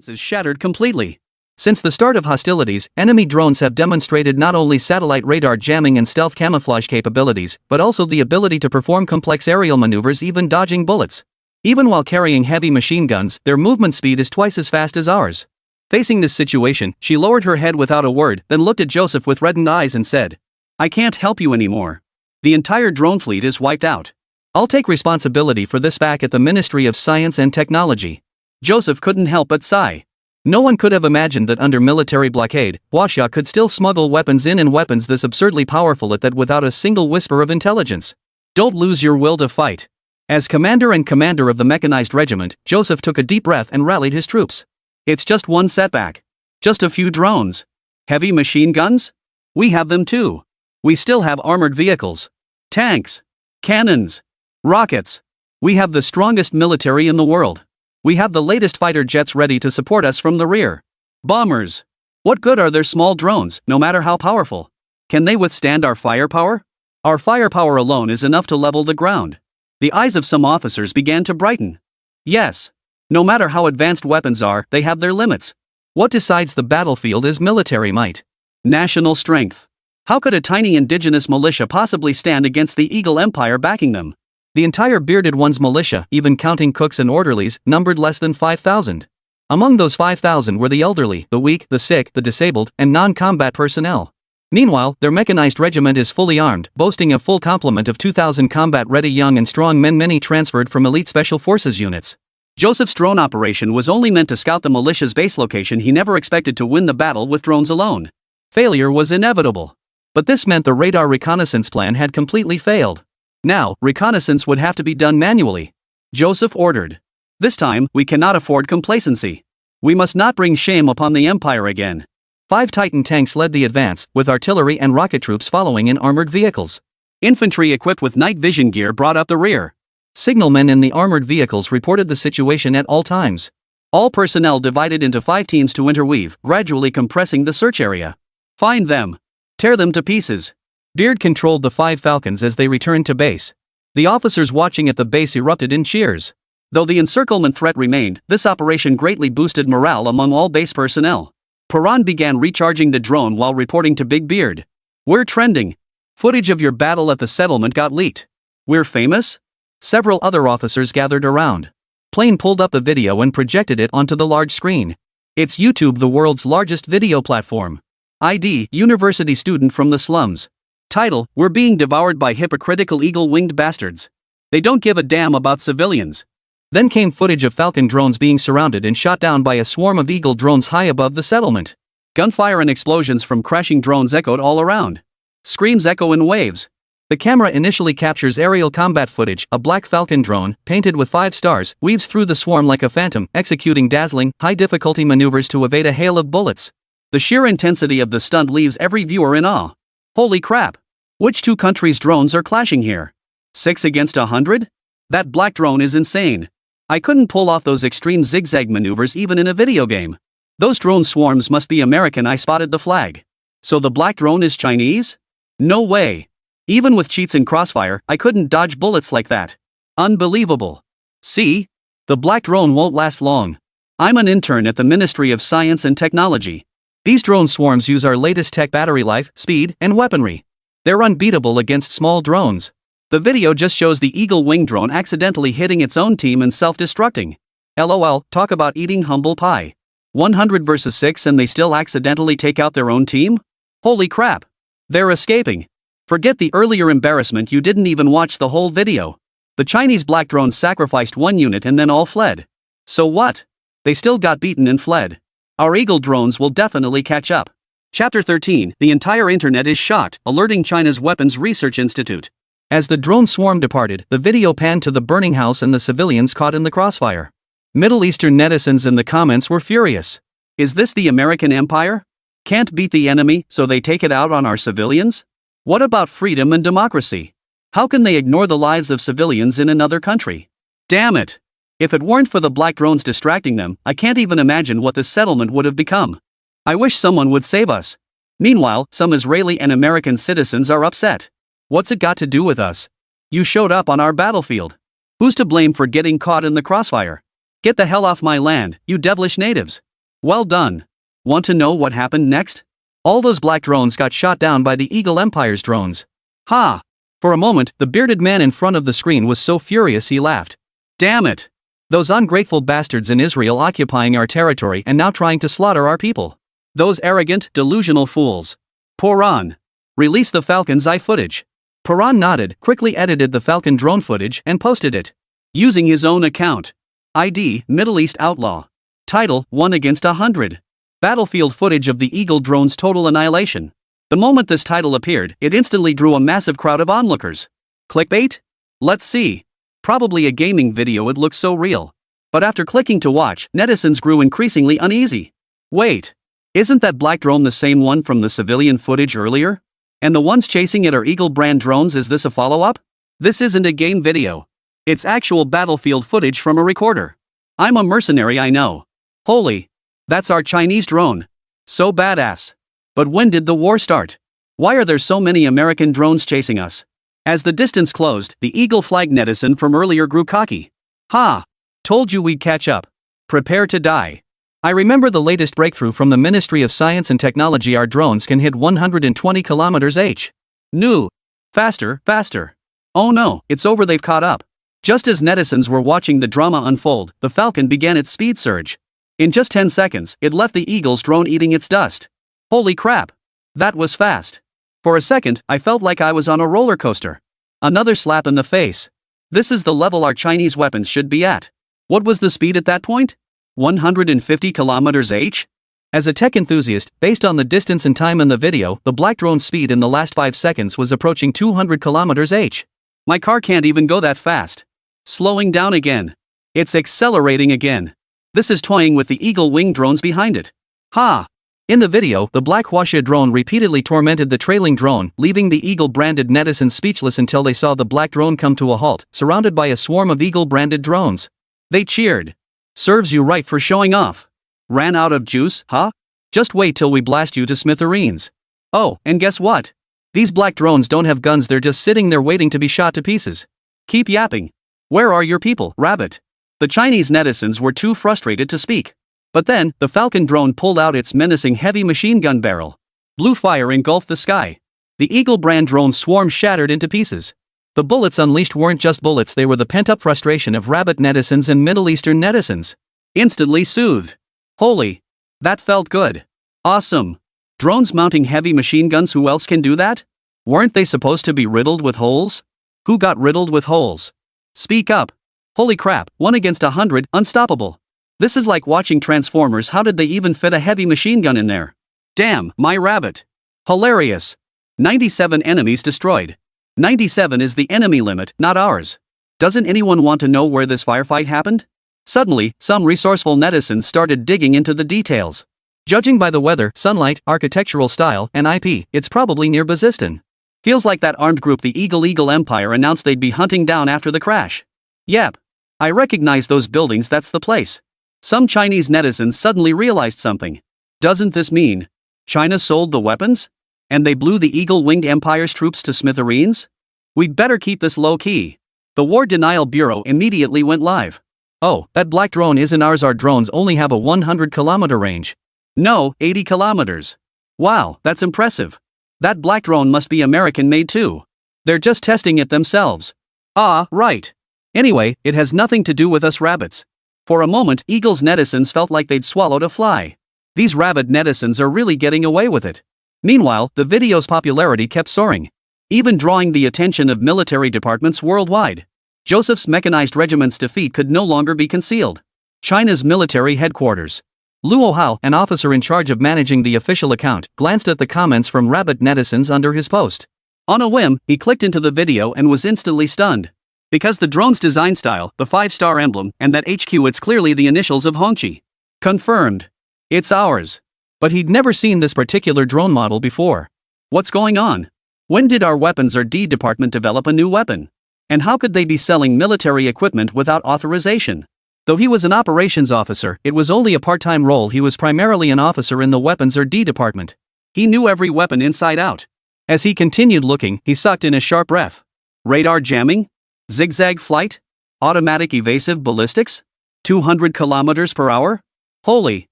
is shattered completely. Since the start of hostilities, enemy drones have demonstrated not only satellite radar jamming and stealth camouflage capabilities, but also the ability to perform complex aerial maneuvers, even dodging bullets. Even while carrying heavy machine guns, their movement speed is twice as fast as ours. Facing this situation, she lowered her head without a word, then looked at Joseph with reddened eyes and said, "I can't help you anymore. The entire drone fleet is wiped out. I'll take responsibility for this back at the Ministry of Science and Technology." Joseph couldn't help but sigh. No one could have imagined that under military blockade, Huaxia could still smuggle weapons in, and weapons this absurdly powerful at that, without a single whisper of intelligence. Don't lose your will to fight. As commander of the mechanized regiment, Joseph took a deep breath and rallied his troops. It's just one setback. Just a few drones. Heavy machine guns? We have them too. We still have armored vehicles. Tanks. Cannons. Rockets. We have the strongest military in the world. We have the latest fighter jets ready to support us from the rear. Bombers. What good are their small drones, no matter how powerful? Can they withstand our firepower? Our firepower alone is enough to level the ground. The eyes of some officers began to brighten. Yes. No matter how advanced weapons are, they have their limits. What decides the battlefield is military might. National strength. How could a tiny indigenous militia possibly stand against the Eagle Empire backing them? The entire Bearded One's militia, even counting cooks and orderlies, numbered less than 5,000. Among those 5,000 were the elderly, the weak, the sick, the disabled, and non-combat personnel. Meanwhile, their mechanized regiment is fully armed, boasting a full complement of 2,000 combat-ready young and strong men, many transferred from elite special forces units. Joseph's drone operation was only meant to scout the militia's base location. He never expected to win the battle with drones alone. Failure was inevitable. But this meant the radar reconnaissance plan had completely failed. Now, reconnaissance would have to be done manually. Joseph ordered. This time, we cannot afford complacency. We must not bring shame upon the Empire again. 5 Titan tanks led the advance, with artillery and rocket troops following in armored vehicles. Infantry equipped with night vision gear brought up the rear. Signalmen in the armored vehicles reported the situation at all times. All personnel divided into 5 teams to interweave, gradually compressing the search area. Find them. Tear them to pieces. Beard controlled the 5 Falcons as they returned to base. The officers watching at the base erupted in cheers. Though the encirclement threat remained, this operation greatly boosted morale among all base personnel. Paran began recharging the drone while reporting to Big Beard. "We're trending. Footage of your battle at the settlement got leaked. We're famous?" Several other officers gathered around. Plane pulled up the video and projected it onto the large screen. It's YouTube, the world's largest video platform. ID, university student from the slums. Title, "We're being devoured by hypocritical eagle-winged bastards. They don't give a damn about civilians." Then came footage of Falcon drones being surrounded and shot down by a swarm of Eagle drones high above the settlement. Gunfire and explosions from crashing drones echoed all around. Screams echo in waves. The camera initially captures aerial combat footage. A black Falcon drone, painted with 5 stars, weaves through the swarm like a phantom, executing dazzling, high-difficulty maneuvers to evade a hail of bullets. The sheer intensity of the stunt leaves every viewer in awe. Holy crap! Which 2 countries' drones are clashing here? 6 against 100? That black drone is insane. I couldn't pull off those extreme zigzag maneuvers even in a video game. Those drone swarms must be American. I spotted the flag. So the black drone is Chinese? No way. Even with cheats in Crossfire, I couldn't dodge bullets like that. Unbelievable. See? The black drone won't last long. I'm an intern at the Ministry of Science and Technology. These drone swarms use our latest tech: battery life, speed, and weaponry. They're unbeatable against small drones. The video just shows the Eagle Wing drone accidentally hitting its own team and self-destructing. LOL, talk about eating humble pie. 100 versus 6 and they still accidentally take out their own team? Holy crap. They're escaping. Forget the earlier embarrassment, you didn't even watch the whole video. The Chinese black drone sacrificed 1 unit and then all fled. So what? They still got beaten and fled. Our Eagle drones will definitely catch up. Chapter 13, the entire internet is shocked, alerting China's Weapons Research Institute. As the drone swarm departed, the video panned to the burning house and the civilians caught in the crossfire. Middle Eastern netizens in the comments were furious. Is this the American empire? Can't beat the enemy, so they take it out on our civilians? What about freedom and democracy? How can they ignore the lives of civilians in another country? Damn it! If it weren't for the black drones distracting them, I can't even imagine what this settlement would have become. I wish someone would save us. Meanwhile, some Israeli and American citizens are upset. What's it got to do with us? You showed up on our battlefield. Who's to blame for getting caught in the crossfire? Get the hell off my land, you devilish natives. Well done. Want to know what happened next? All those black drones got shot down by the Eagle Empire's drones. Ha! For a moment, the bearded man in front of the screen was so furious he laughed. Damn it! Those ungrateful bastards in Israel occupying our territory and now trying to slaughter our people. Those arrogant, delusional fools. Paran. Release the Falcon's Eye footage. Paran nodded, quickly edited the Falcon drone footage and posted it. Using his own account. ID, Middle East Outlaw. Title, 1 against 100. Battlefield footage of the Eagle drone's total annihilation. The moment this title appeared, it instantly drew a massive crowd of onlookers. Clickbait? Let's see. Probably a gaming video, it looks so real. But after clicking to watch, netizens grew increasingly uneasy. Wait. Isn't that black drone the same one from the civilian footage earlier? And the ones chasing it are Eagle brand drones? Is this a follow-up? This isn't a game video. It's actual battlefield footage from a recorder. I'm a mercenary, I know. Holy. That's our Chinese drone. So badass. But when did the war start? Why are there so many American drones chasing us? As the distance closed, the Eagle flag netizen from earlier grew cocky. Ha! Told you we'd catch up. Prepare to die. I remember the latest breakthrough from the Ministry of Science and Technology. Our drones can hit 120 km/h. New. Faster, faster. Oh no, it's over, they've caught up. Just as netizens were watching the drama unfold, the Falcon began its speed surge. In just 10 seconds, it left the Eagle's drone eating its dust. Holy crap! That was fast. For a second, I felt like I was on a roller coaster. Another slap in the face. This is the level our Chinese weapons should be at. What was the speed at that point? 150 km/h? As a tech enthusiast, based on the distance and time in the video, the black drone's speed in the last 5 seconds was approaching 200 km/h. My car can't even go that fast. Slowing down again. It's accelerating again. This is toying with the Eagle wing drones behind it. Ha! In the video, the black Huaxia drone repeatedly tormented the trailing drone, leaving the Eagle-branded netizens speechless until they saw the black drone come to a halt, surrounded by a swarm of Eagle-branded drones. They cheered. Serves you right for showing off. Ran out of juice, huh? Just wait till we blast you to smithereens. Oh, and guess what? These black drones don't have guns, they're just sitting there waiting to be shot to pieces. Keep yapping. Where are your people, Rabbit? The Chinese netizens were too frustrated to speak. But then, the Falcon drone pulled out its menacing heavy machine gun barrel. Blue fire engulfed the sky. The Eagle brand drone swarm shattered into pieces. The bullets unleashed weren't just bullets, they were the pent-up frustration of Rabbit netizens and Middle Eastern netizens. Instantly soothed. Holy. That felt good. Awesome. Drones mounting heavy machine guns, who else can do that? Weren't they supposed to be riddled with holes? Who got riddled with holes? Speak up. Holy crap, 1 against 100, unstoppable. This is like watching Transformers. How did they even fit a heavy machine gun in there? Damn, my Rabbit. Hilarious. 97 enemies destroyed. 97 is the enemy limit, not ours. Doesn't anyone want to know where this firefight happened? Suddenly, some resourceful netizens started digging into the details. Judging by the weather, sunlight, architectural style, and IP, it's probably near Bazistan. Feels like that armed group the Eagle Empire announced they'd be hunting down after the crash. Yep. I recognize those buildings, that's the place. Some Chinese netizens suddenly realized something. Doesn't this mean China sold the weapons? And they blew the Eagle-winged Empire's troops to smithereens? We'd better keep this low-key. The War Denial Bureau immediately went live. Oh, that black drone isn't ours, our drones only have a 100-kilometer range. No, 80 kilometers. Wow, that's impressive. That black drone must be American-made too. They're just testing it themselves. Ah, right. Anyway, it has nothing to do with us rabbits. For a moment, Eagle's netizens felt like they'd swallowed a fly. These Rabbit netizens are really getting away with it. Meanwhile, the video's popularity kept soaring, even drawing the attention of military departments worldwide. Joseph's mechanized regiment's defeat could no longer be concealed. China's military headquarters. Luo Hao, an officer in charge of managing the official account, glanced at the comments from Rabbit netizens under his post. On a whim, he clicked into the video and was instantly stunned. Because the drone's design style, the 5-star emblem, and that HQ, it's clearly the initials of Hongqi. Confirmed. It's ours. But he'd never seen this particular drone model before. What's going on? When did our Weapons R&D department develop a new weapon? And how could they be selling military equipment without authorization? Though he was an operations officer, it was only a part-time role. He was primarily an officer in the Weapons R&D department. He knew every weapon inside out. As he continued looking, he sucked in a sharp breath. Radar jamming? Zigzag flight? Automatic evasive ballistics? 200 kilometers per hour? Holy.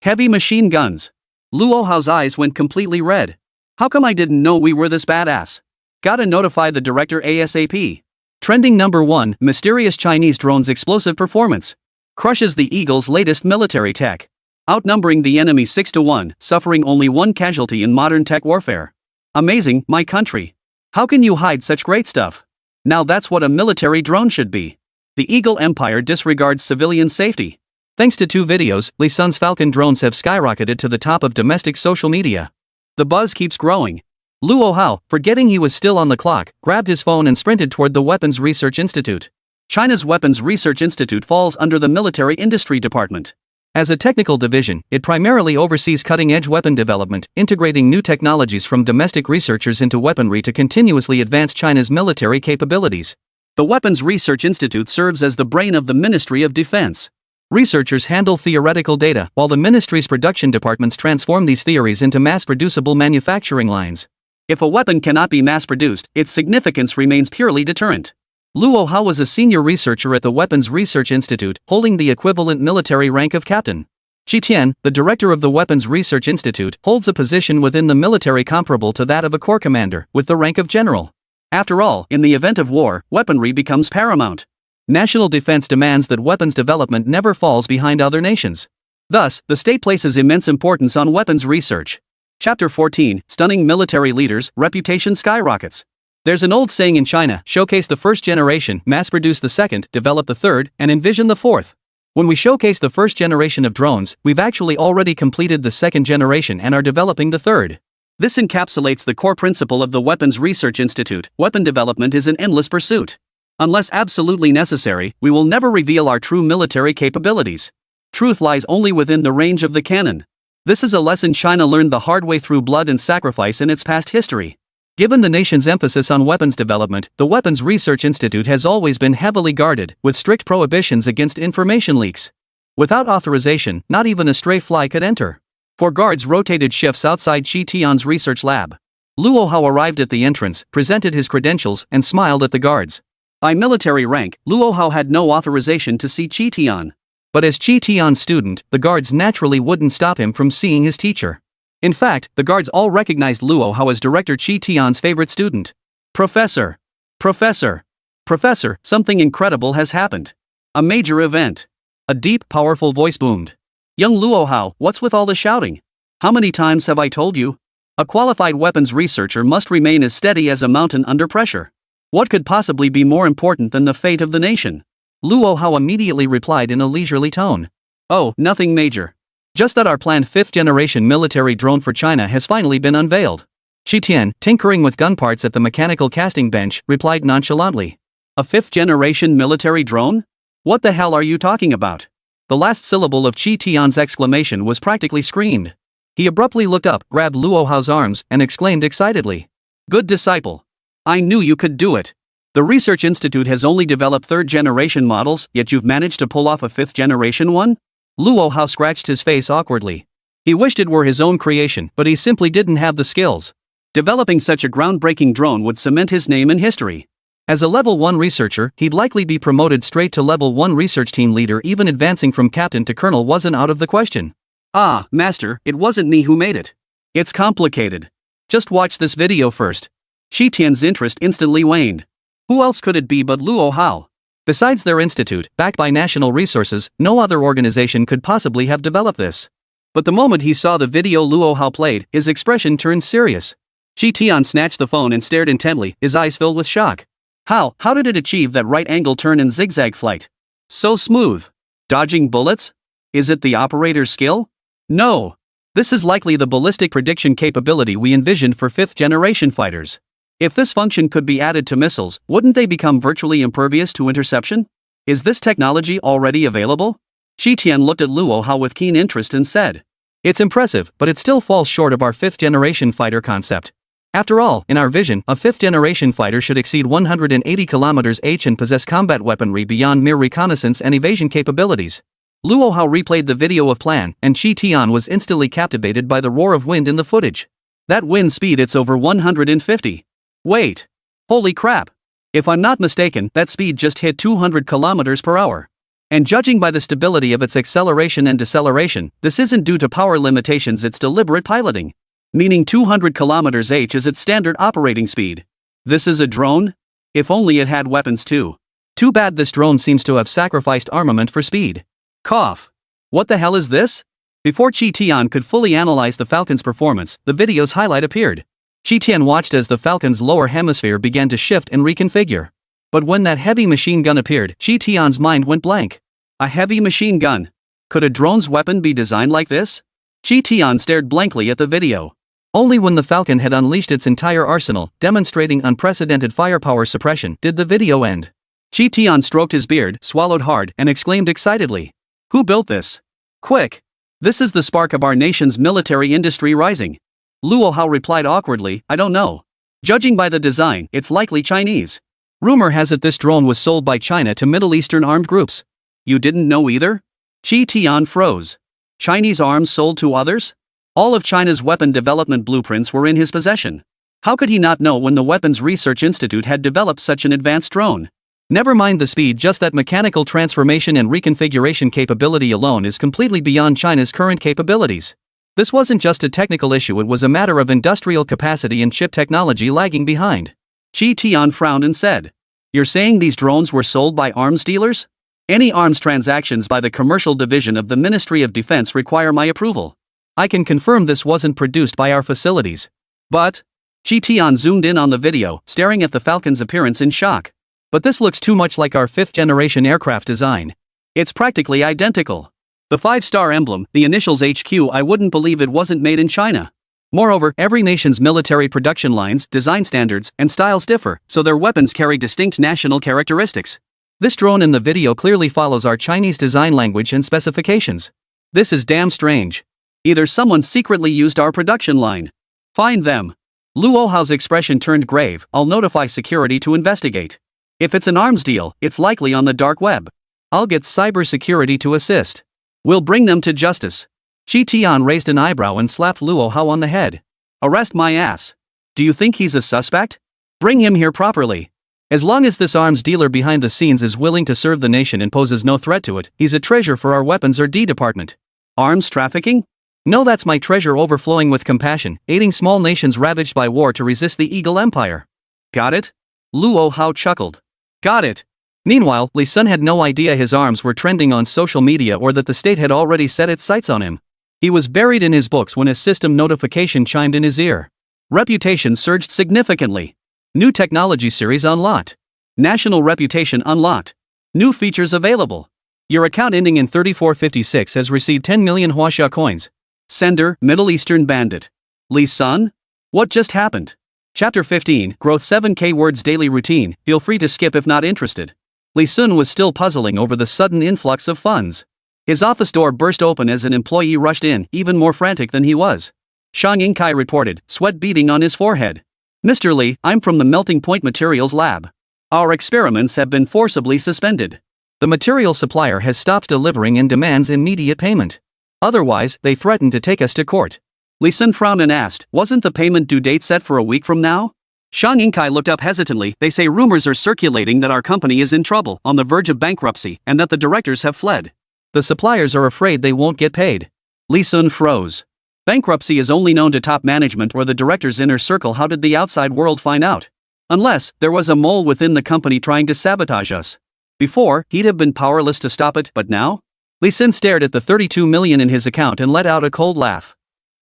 Heavy machine guns. Luo Hao's eyes went completely red. How come I didn't know we were this badass? Gotta notify the director ASAP. Trending number 1, mysterious Chinese drone's explosive performance. Crushes the Eagle's latest military tech. Outnumbering the enemy 6-1, suffering only one casualty in modern tech warfare. Amazing, my country. How can you hide such great stuff? Now that's what a military drone should be. The Eagle Empire disregards civilian safety. Thanks to 2 videos, Li Sun's Falcon drones have skyrocketed to the top of domestic social media. The buzz keeps growing. Luo Hao, forgetting he was still on the clock, grabbed his phone and sprinted toward the Weapons Research Institute. China's Weapons Research Institute falls under the Military Industry Department. As a technical division, it primarily oversees cutting-edge weapon development, integrating new technologies from domestic researchers into weaponry to continuously advance China's military capabilities. The Weapons Research Institute serves as the brain of the Ministry of Defense. Researchers handle theoretical data, while the ministry's production departments transform these theories into mass-producible manufacturing lines. If a weapon cannot be mass-produced, its significance remains purely deterrent. Luo Hao was a senior researcher at the Weapons Research Institute, holding the equivalent military rank of captain. Xi Tian, the director of the Weapons Research Institute, holds a position within the military comparable to that of a corps commander, with the rank of general. After all, in the event of war, weaponry becomes paramount. National defense demands that weapons development never falls behind other nations. Thus, the state places immense importance on weapons research. Chapter 14, Stunning Military Leaders, Reputation Skyrockets. There's an old saying in China, showcase the first generation, mass-produce the second, develop the third, and envision the fourth. When we showcase the first generation of drones, we've actually already completed the second generation and are developing the third. This encapsulates the core principle of the Weapons Research Institute: weapon development is an endless pursuit. Unless absolutely necessary, we will never reveal our true military capabilities. Truth lies only within the range of the cannon. This is a lesson China learned the hard way through blood and sacrifice in its past history. Given the nation's emphasis on weapons development, the Weapons Research Institute has always been heavily guarded, with strict prohibitions against information leaks. Without authorization, not even a stray fly could enter. 4 guards rotated shifts outside Xi Tian's research lab. Luo Hao arrived at the entrance, presented his credentials, and smiled at the guards. By military rank, Luo Hao had no authorization to see Xi Tian. But as Xi Tian's student, the guards naturally wouldn't stop him from seeing his teacher. In fact, the guards all recognized Luo Hao as Director Xi Tian's favorite student. Professor! Professor! Professor, something incredible has happened. A major event. A deep, powerful voice boomed. Young Luo Hao, what's with all the shouting? How many times have I told you? A qualified weapons researcher must remain as steady as a mountain under pressure. What could possibly be more important than the fate of the nation? Luo Hao immediately replied in a leisurely tone. Oh, nothing major. Just that our planned 5th-generation military drone for China has finally been unveiled. Xi Tian, tinkering with gun parts at the mechanical casting bench, replied nonchalantly. A 5th-generation military drone? What the hell are you talking about? The last syllable of Xi Tian's exclamation was practically screamed. He abruptly looked up, grabbed Luo Hao's arms, and exclaimed excitedly. Good disciple. I knew you could do it. The Research Institute has only developed 3rd-generation models, yet you've managed to pull off a 5th-generation one? Luo Hao scratched his face awkwardly. He wished it were his own creation, but he simply didn't have the skills. Developing such a groundbreaking drone would cement his name in history. As a Level 1 researcher, he'd likely be promoted straight to Level 1 research team leader. Even advancing from captain to colonel wasn't out of the question. Ah, master, it wasn't me who made it. It's complicated. Just watch this video first. Xi Tian's interest instantly waned. Who else could it be but Luo Hao? Besides their institute, backed by national resources, no other organization could possibly have developed this. But the moment he saw the video Luo Hao played, his expression turned serious. Xi Tian snatched the phone and stared intently, his eyes filled with shock. How did it achieve that right-angle turn and zigzag flight? So smooth. Dodging bullets? Is it the operator's skill? No. This is likely the ballistic prediction capability we envisioned for 5th-generation fighters. If this function could be added to missiles, wouldn't they become virtually impervious to interception? Is this technology already available? Xi Tian looked at Luo Hao with keen interest and said. It's impressive, but it still falls short of our 5th-generation fighter concept. After all, in our vision, a 5th-generation fighter should exceed 180 km/h and possess combat weaponry beyond mere reconnaissance and evasion capabilities. Luo Hao replayed the video of plan, and Xi Tian was instantly captivated by the roar of wind in the footage. That wind speed, it's over 150. Wait. Holy crap. If I'm not mistaken, that speed just hit 200 km/h. And judging by the stability of its acceleration and deceleration, this isn't due to power limitations, it's deliberate piloting. Meaning 200 km/h is its standard operating speed. This is a drone? If only it had weapons too. Too bad this drone seems to have sacrificed armament for speed. Cough. What the hell is this? Before Qi Tian could fully analyze the Falcon's performance, the video's highlight appeared. Qi Tian watched as the Falcon's lower hemisphere began to shift and reconfigure. But when that heavy machine gun appeared, Qi Tian's mind went blank. A heavy machine gun? Could a drone's weapon be designed like this? Qi Tian stared blankly at the video. Only when the Falcon had unleashed its entire arsenal, demonstrating unprecedented firepower suppression, did the video end. Qi Tian stroked his beard, swallowed hard, and exclaimed excitedly. Who built this? Quick! This is the spark of our nation's military industry rising. Luo Hao replied awkwardly, I don't know. Judging by the design, it's likely Chinese. Rumor has it this drone was sold by China to Middle Eastern armed groups. You didn't know either? Qi Tian froze. Chinese arms sold to others? All of China's weapon development blueprints were in his possession. How could he not know when the Weapons Research Institute had developed such an advanced drone? Never mind the speed, just that mechanical transformation and reconfiguration capability alone is completely beyond China's current capabilities. This wasn't just a technical issue, it was a matter of industrial capacity and chip technology lagging behind. Qi Tian frowned and said, You're saying these drones were sold by arms dealers? Any arms transactions by the commercial division of the Ministry of Defense require my approval. I can confirm this wasn't produced by our facilities. But? Qi Tian zoomed in on the video, staring at the Falcon's appearance in shock. But this looks too much like our 5th-generation aircraft design. It's practically identical. The 5-star emblem, the initials HQ, I wouldn't believe it wasn't made in China. Moreover, every nation's military production lines, design standards, and styles differ, so their weapons carry distinct national characteristics. This drone in the video clearly follows our Chinese design language and specifications. This is damn strange. Either someone secretly used our production line. Find them. Luo Hao's expression turned grave. I'll notify security to investigate. If it's an arms deal, it's likely on the dark web. I'll get cybersecurity to assist. We'll bring them to justice. Qi Tian raised an eyebrow and slapped Luo Hao on the head. Arrest my ass. Do you think he's a suspect? Bring him here properly. As long as this arms dealer behind the scenes is willing to serve the nation and poses no threat to it, he's a treasure for our weapons or D department. Arms trafficking? No, that's my treasure overflowing with compassion, aiding small nations ravaged by war to resist the Eagle Empire. Got it? Luo Hao chuckled. Got it. Meanwhile, Li Sun had no idea his arms were trending on social media or that the state had already set its sights on him. He was buried in his books when a system notification chimed in his ear. Reputation surged significantly. New technology series unlocked. National reputation unlocked. New features available. Your account ending in 3456 has received 10 million Huaxia coins. Sender, Middle Eastern bandit. Li Sun? What just happened? Chapter 15, Growth 7K Words Daily Routine, feel free to skip if not interested. Li Sun was still puzzling over the sudden influx of funds. His office door burst open as an employee rushed in, even more frantic than he was. Shang Yingkai reported, sweat beading on his forehead. Mr. Li, I'm from the Melting Point Materials Lab. Our experiments have been forcibly suspended. The material supplier has stopped delivering and demands immediate payment. Otherwise, they threaten to take us to court. Li Sun frowned and asked, wasn't the payment due date set for a week from now? Shang Yingkai looked up hesitantly. They say rumors are circulating that our company is in trouble, on the verge of bankruptcy, and that the directors have fled. The suppliers are afraid they won't get paid. Li Sun froze. Bankruptcy is only known to top management or the director's inner circle. How did the outside world find out? Unless there was a mole within the company trying to sabotage us. Before, he'd have been powerless to stop it, but now? Li Sun stared at the 32 million in his account and let out a cold laugh.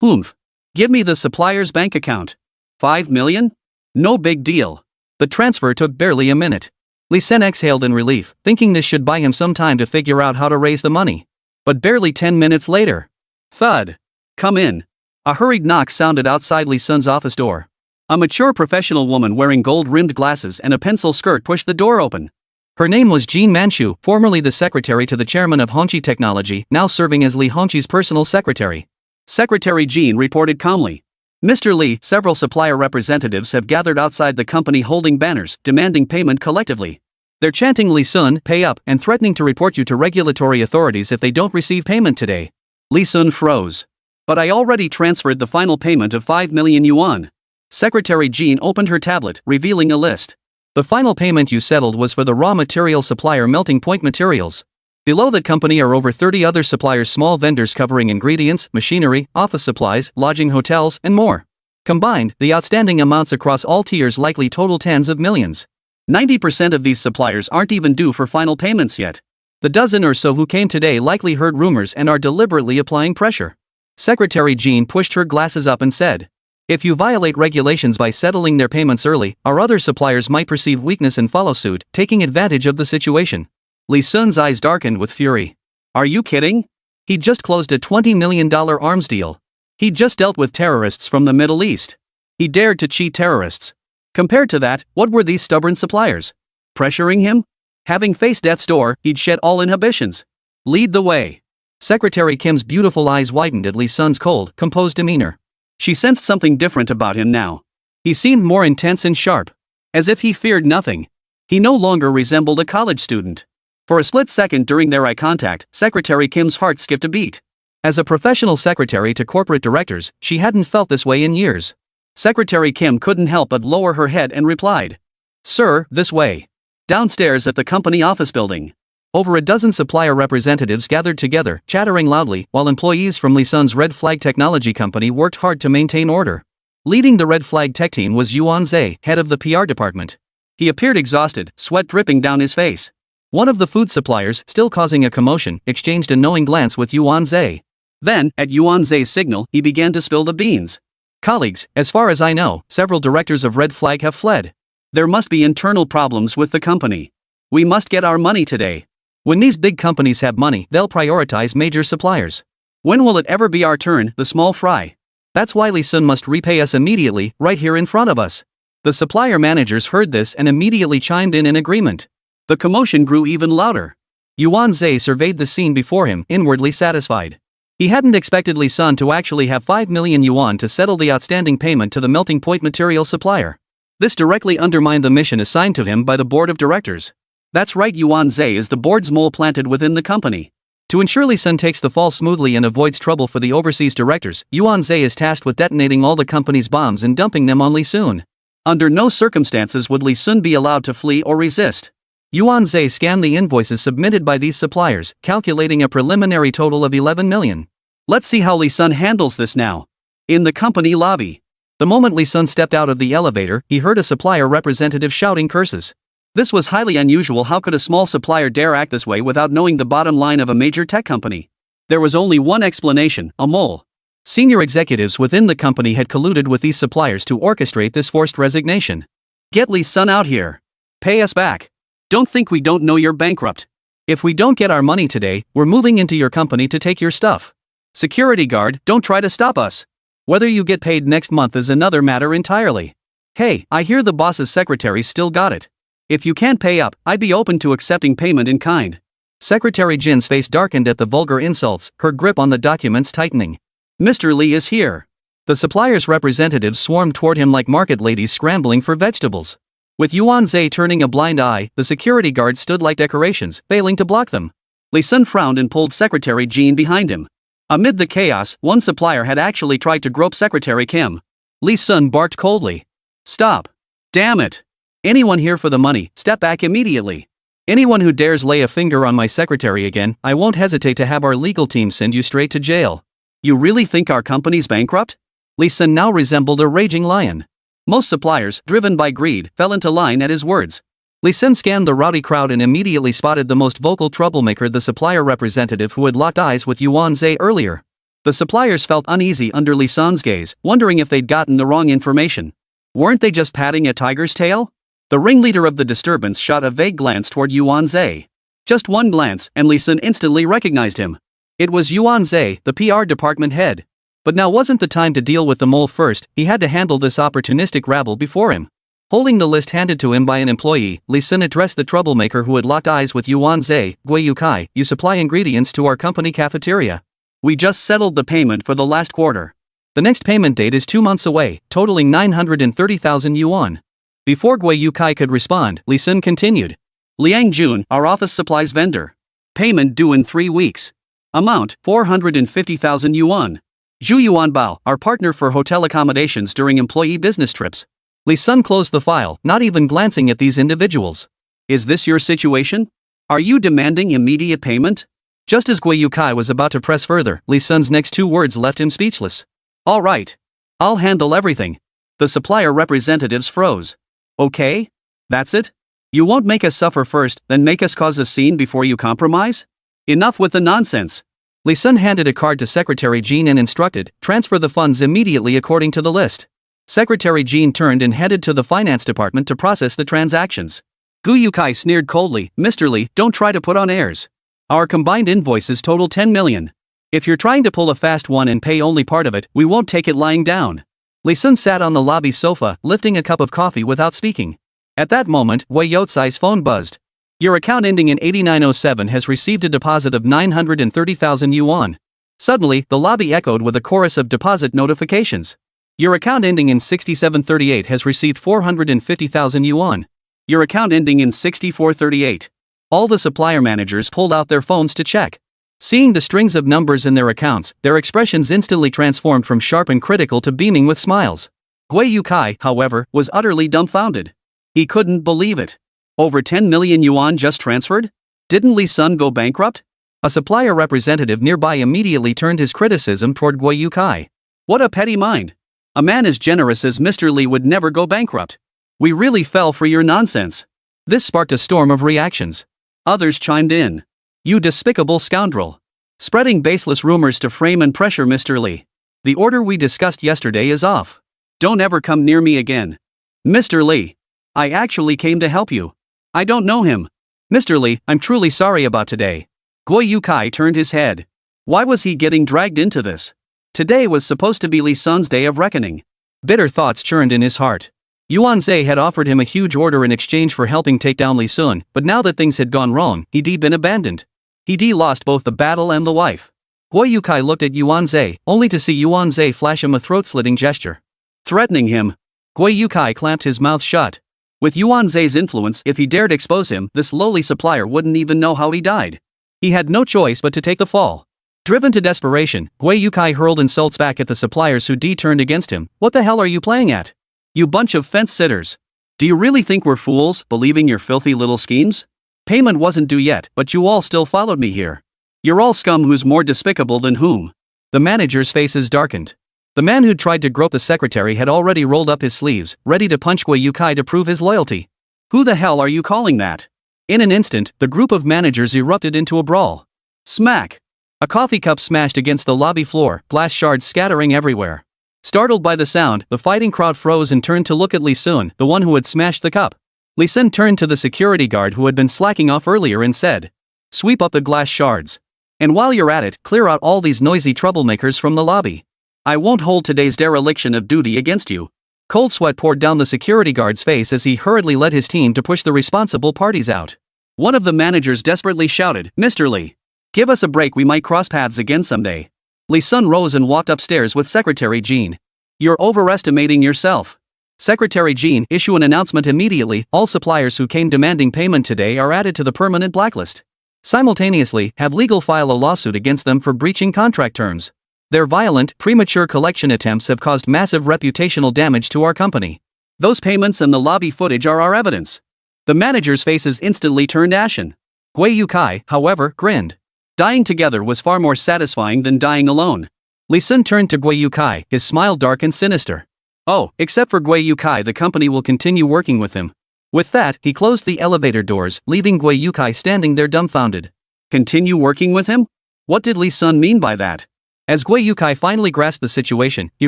Oomph. Give me the supplier's bank account. 5 million? No big deal. The transfer took barely a minute. Li Sun exhaled in relief, thinking this should buy him some time to figure out how to raise the money. But barely 10 minutes later. Thud. Come in. A hurried knock sounded outside Li Sun's office door. A mature professional woman wearing gold-rimmed glasses and a pencil skirt pushed the door open. Her name was Jean Manchu, formerly the secretary to the chairman of Hongqi Technology, now serving as Li Hongqi's personal secretary. Secretary Jean reported calmly. Mr. Li, several supplier representatives have gathered outside the company holding banners, demanding payment collectively. They're chanting Li Sun, pay up, and threatening to report you to regulatory authorities if they don't receive payment today. Li Sun froze. But I already transferred the final payment of 5 million yuan. Secretary Jean opened her tablet, revealing a list. The final payment you settled was for the raw material supplier Melting Point Materials. Below that company are over 30 other suppliers, small vendors covering ingredients, machinery, office supplies, lodging, hotels, and more. Combined, the outstanding amounts across all tiers likely total tens of millions. 90% of these suppliers aren't even due for final payments yet. The dozen or so who came today likely heard rumors and are deliberately applying pressure. Secretary Jean pushed her glasses up and said, "If you violate regulations by settling their payments early, our other suppliers might perceive weakness and follow suit, taking advantage of the situation." Lee Sun's eyes darkened with fury. Are you kidding? He'd just closed a $20 million arms deal. He'd just dealt with terrorists from the Middle East. He dared to cheat terrorists. Compared to that, what were these stubborn suppliers? Pressuring him? Having faced death's door, he'd shed all inhibitions. Lead the way. Secretary Kim's beautiful eyes widened at Lee Sun's cold, composed demeanor. She sensed something different about him now. He seemed more intense and sharp. As if he feared nothing. He no longer resembled a college student. For a split second during their eye contact, Secretary Kim's heart skipped a beat. As a professional secretary to corporate directors, she hadn't felt this way in years. Secretary Kim couldn't help but lower her head and replied, "Sir, this way." Downstairs at the company office building. Over a dozen supplier representatives gathered together, chattering loudly, while employees from Lee Sun's Red Flag Technology Company worked hard to maintain order. Leading the Red Flag Tech team was Yuan Zhe, head of the PR department. He appeared exhausted, sweat dripping down his face. One of the food suppliers, still causing a commotion, exchanged a knowing glance with Yuan Zhe. Then, at Yuan Zhe's signal, he began to spill the beans. "Colleagues, as far as I know, several directors of Red Flag have fled. There must be internal problems with the company. We must get our money today. When these big companies have money, they'll prioritize major suppliers. When will it ever be our turn, the small fry? That's why Lee Sun must repay us immediately, right here in front of us." The supplier managers heard this and immediately chimed in agreement. The commotion grew even louder. Yuan Zhe surveyed the scene before him, inwardly satisfied. He hadn't expected Lee Sun to actually have 5 million yuan to settle the outstanding payment to the melting point material supplier. This directly undermined the mission assigned to him by the board of directors. That's right, Yuan Zhe is the board's mole planted within the company. To ensure Lee Sun takes the fall smoothly and avoids trouble for the overseas directors, Yuan Zhe is tasked with detonating all the company's bombs and dumping them on Lee Sun. Under no circumstances would Lee Sun be allowed to flee or resist. Yuan Zhe scanned the invoices submitted by these suppliers, calculating a preliminary total of 11 million. Let's see how Lee Sun handles this now. In the company lobby. The moment Lee Sun stepped out of the elevator, he heard a supplier representative shouting curses. This was highly unusual. How could a small supplier dare act this way without knowing the bottom line of a major tech company? There was only one explanation: a mole. Senior executives within the company had colluded with these suppliers to orchestrate this forced resignation. Get Lee Sun out here. Pay us back. Don't think we don't know you're bankrupt. If we don't get our money today, we're moving into your company to take your stuff. Security guard, don't try to stop us. Whether you get paid next month is another matter entirely. Hey, I hear the boss's secretary still got it. If you can't pay up, I'd be open to accepting payment in kind. Secretary Jin's face darkened at the vulgar insults, her grip on the documents tightening. Mr. Lee is here. The supplier's representatives swarmed toward him like market ladies scrambling for vegetables. With Yuan Zhe turning a blind eye, the security guards stood like decorations, failing to block them. Lee Sun frowned and pulled Secretary Jin behind him. Amid the chaos, one supplier had actually tried to grope Secretary Kim. Lee Sun barked coldly. "Stop. Damn it. Anyone here for the money, step back immediately. Anyone who dares lay a finger on my secretary again, I won't hesitate to have our legal team send you straight to jail." You really think our company's bankrupt? Lee Sun now resembled a raging lion. Most suppliers, driven by greed, fell into line at his words. Lee Sun scanned the rowdy crowd and immediately spotted the most vocal troublemaker, the supplier representative who had locked eyes with Yuan Zhe earlier. The suppliers felt uneasy under Lee Sun's gaze, wondering if they'd gotten the wrong information. Weren't they just patting a tiger's tail? The ringleader of the disturbance shot a vague glance toward Yuan Zhe. Just one glance, and Lee Sun instantly recognized him. It was Yuan Zhe, the PR department head. But now wasn't the time to deal with the mole first, he had to handle this opportunistic rabble before him. Holding the list handed to him by an employee, Lee Sun addressed the troublemaker who had locked eyes with Yuan Zhe. "Gui Yukai, you supply ingredients to our company cafeteria. We just settled the payment for the last quarter. The next payment date is 2 months away, totaling 930,000 yuan. Before Gui Yukai could respond, Lee Sun continued. "Liang Jun, our office supplies vendor. Payment due in 3 weeks. Amount, 450,000 yuan. Zhu Yuanbao, our partner for hotel accommodations during employee business trips." Lee Sun closed the file, not even glancing at these individuals. "Is this your situation? Are you demanding immediate payment? Just as Gui Yukai was about to press further, Lee Sun's next two words left him speechless. All right. I'll handle everything. The supplier representatives froze. Okay? That's it? You won't make us suffer first, then make us cause a scene before you compromise? Enough with the nonsense. Lee Sun handed a card to Secretary Jean and instructed, transfer the funds immediately according to the list. Secretary Jean turned and headed to the finance department to process the transactions. Gui Yukai sneered coldly, Mr. Lee, don't try to put on airs. Our combined invoices total 10 million. If you're trying to pull a fast one and pay only part of it, we won't take it lying down. Lee Sun sat on the lobby sofa, lifting a cup of coffee without speaking. At that moment, Wei Youcai's phone buzzed. Your account ending in 8907 has received a deposit of 930,000 yuan. Suddenly, the lobby echoed with a chorus of deposit notifications. Your account ending in 6738 has received 450,000 yuan. Your account ending in 6438. All the supplier managers pulled out their phones to check. Seeing the strings of numbers in their accounts, their expressions instantly transformed from sharp and critical to beaming with smiles. Gui Yukai, however, was utterly dumbfounded. He couldn't believe it. Over 10 million yuan just transferred? Didn't Lee Sun go bankrupt? A supplier representative nearby immediately turned his criticism toward Gui Yukai. What a petty mind. A man as generous as Mr. Lee would never go bankrupt. We really fell for your nonsense. This sparked a storm of reactions. Others chimed in. You despicable scoundrel. Spreading baseless rumors to frame and pressure Mr. Lee. The order we discussed yesterday is off. Don't ever come near me again. Mr. Lee. I actually came to help you. I don't know him. Mr. Lee, I'm truly sorry about today. Gui Yukai turned his head. Why was he getting dragged into this? Today was supposed to be Lee Sun's day of reckoning. Bitter thoughts churned in his heart. Yuan Zhe had offered him a huge order in exchange for helping take down Lee Sun, but now that things had gone wrong, he'd been abandoned. He'd lost both the battle and the wife. Gui Yukai looked at Yuan Zhe, only to see Yuan Zhe flash him a throat-slitting gesture. Threatening him. Gui Yukai clamped his mouth shut. With Yuan Zhe's influence, if he dared expose him, this lowly supplier wouldn't even know how he died. He had no choice but to take the fall. Driven to desperation, Gui Yukai hurled insults back at the suppliers who turned against him. What the hell are you playing at? You bunch of fence-sitters. Do you really think we're fools, believing your filthy little schemes? Payment wasn't due yet, but you all still followed me here. You're all scum who's more despicable than whom. The managers' faces darkened. The man who'd tried to grope the secretary had already rolled up his sleeves, ready to punch Gui Yukai to prove his loyalty. Who the hell are you calling that? In an instant, the group of managers erupted into a brawl. Smack! A coffee cup smashed against the lobby floor, glass shards scattering everywhere. Startled by the sound, the fighting crowd froze and turned to look at Lee Sun, the one who had smashed the cup. Lee Sun turned to the security guard who had been slacking off earlier and said, "Sweep up the glass shards. And while you're at it, clear out all these noisy troublemakers from the lobby. I won't hold today's dereliction of duty against you." Cold sweat poured down the security guard's face as he hurriedly led his team to push the responsible parties out. One of the managers desperately shouted, "Mr. Lee, give us a break, we might cross paths again someday." Lee Sun rose and walked upstairs with Secretary Jean. "You're overestimating yourself. Secretary Jean, issue an announcement immediately, all suppliers who came demanding payment today are added to the permanent blacklist. Simultaneously, have legal file a lawsuit against them for breaching contract terms. Their violent, premature collection attempts have caused massive reputational damage to our company. Those payments and the lobby footage are our evidence." The managers' faces instantly turned ashen. Gui Yukai, however, grinned. Dying together was far more satisfying than dying alone. Lee Sun turned to Gui Yukai, his smile dark and sinister. "Oh, except for Gui Yukai, the company will continue working with him." With that, he closed the elevator doors, leaving Gui Yukai standing there dumbfounded. Continue working with him? What did Lee Sun mean by that? As Gui Yukai finally grasped the situation, he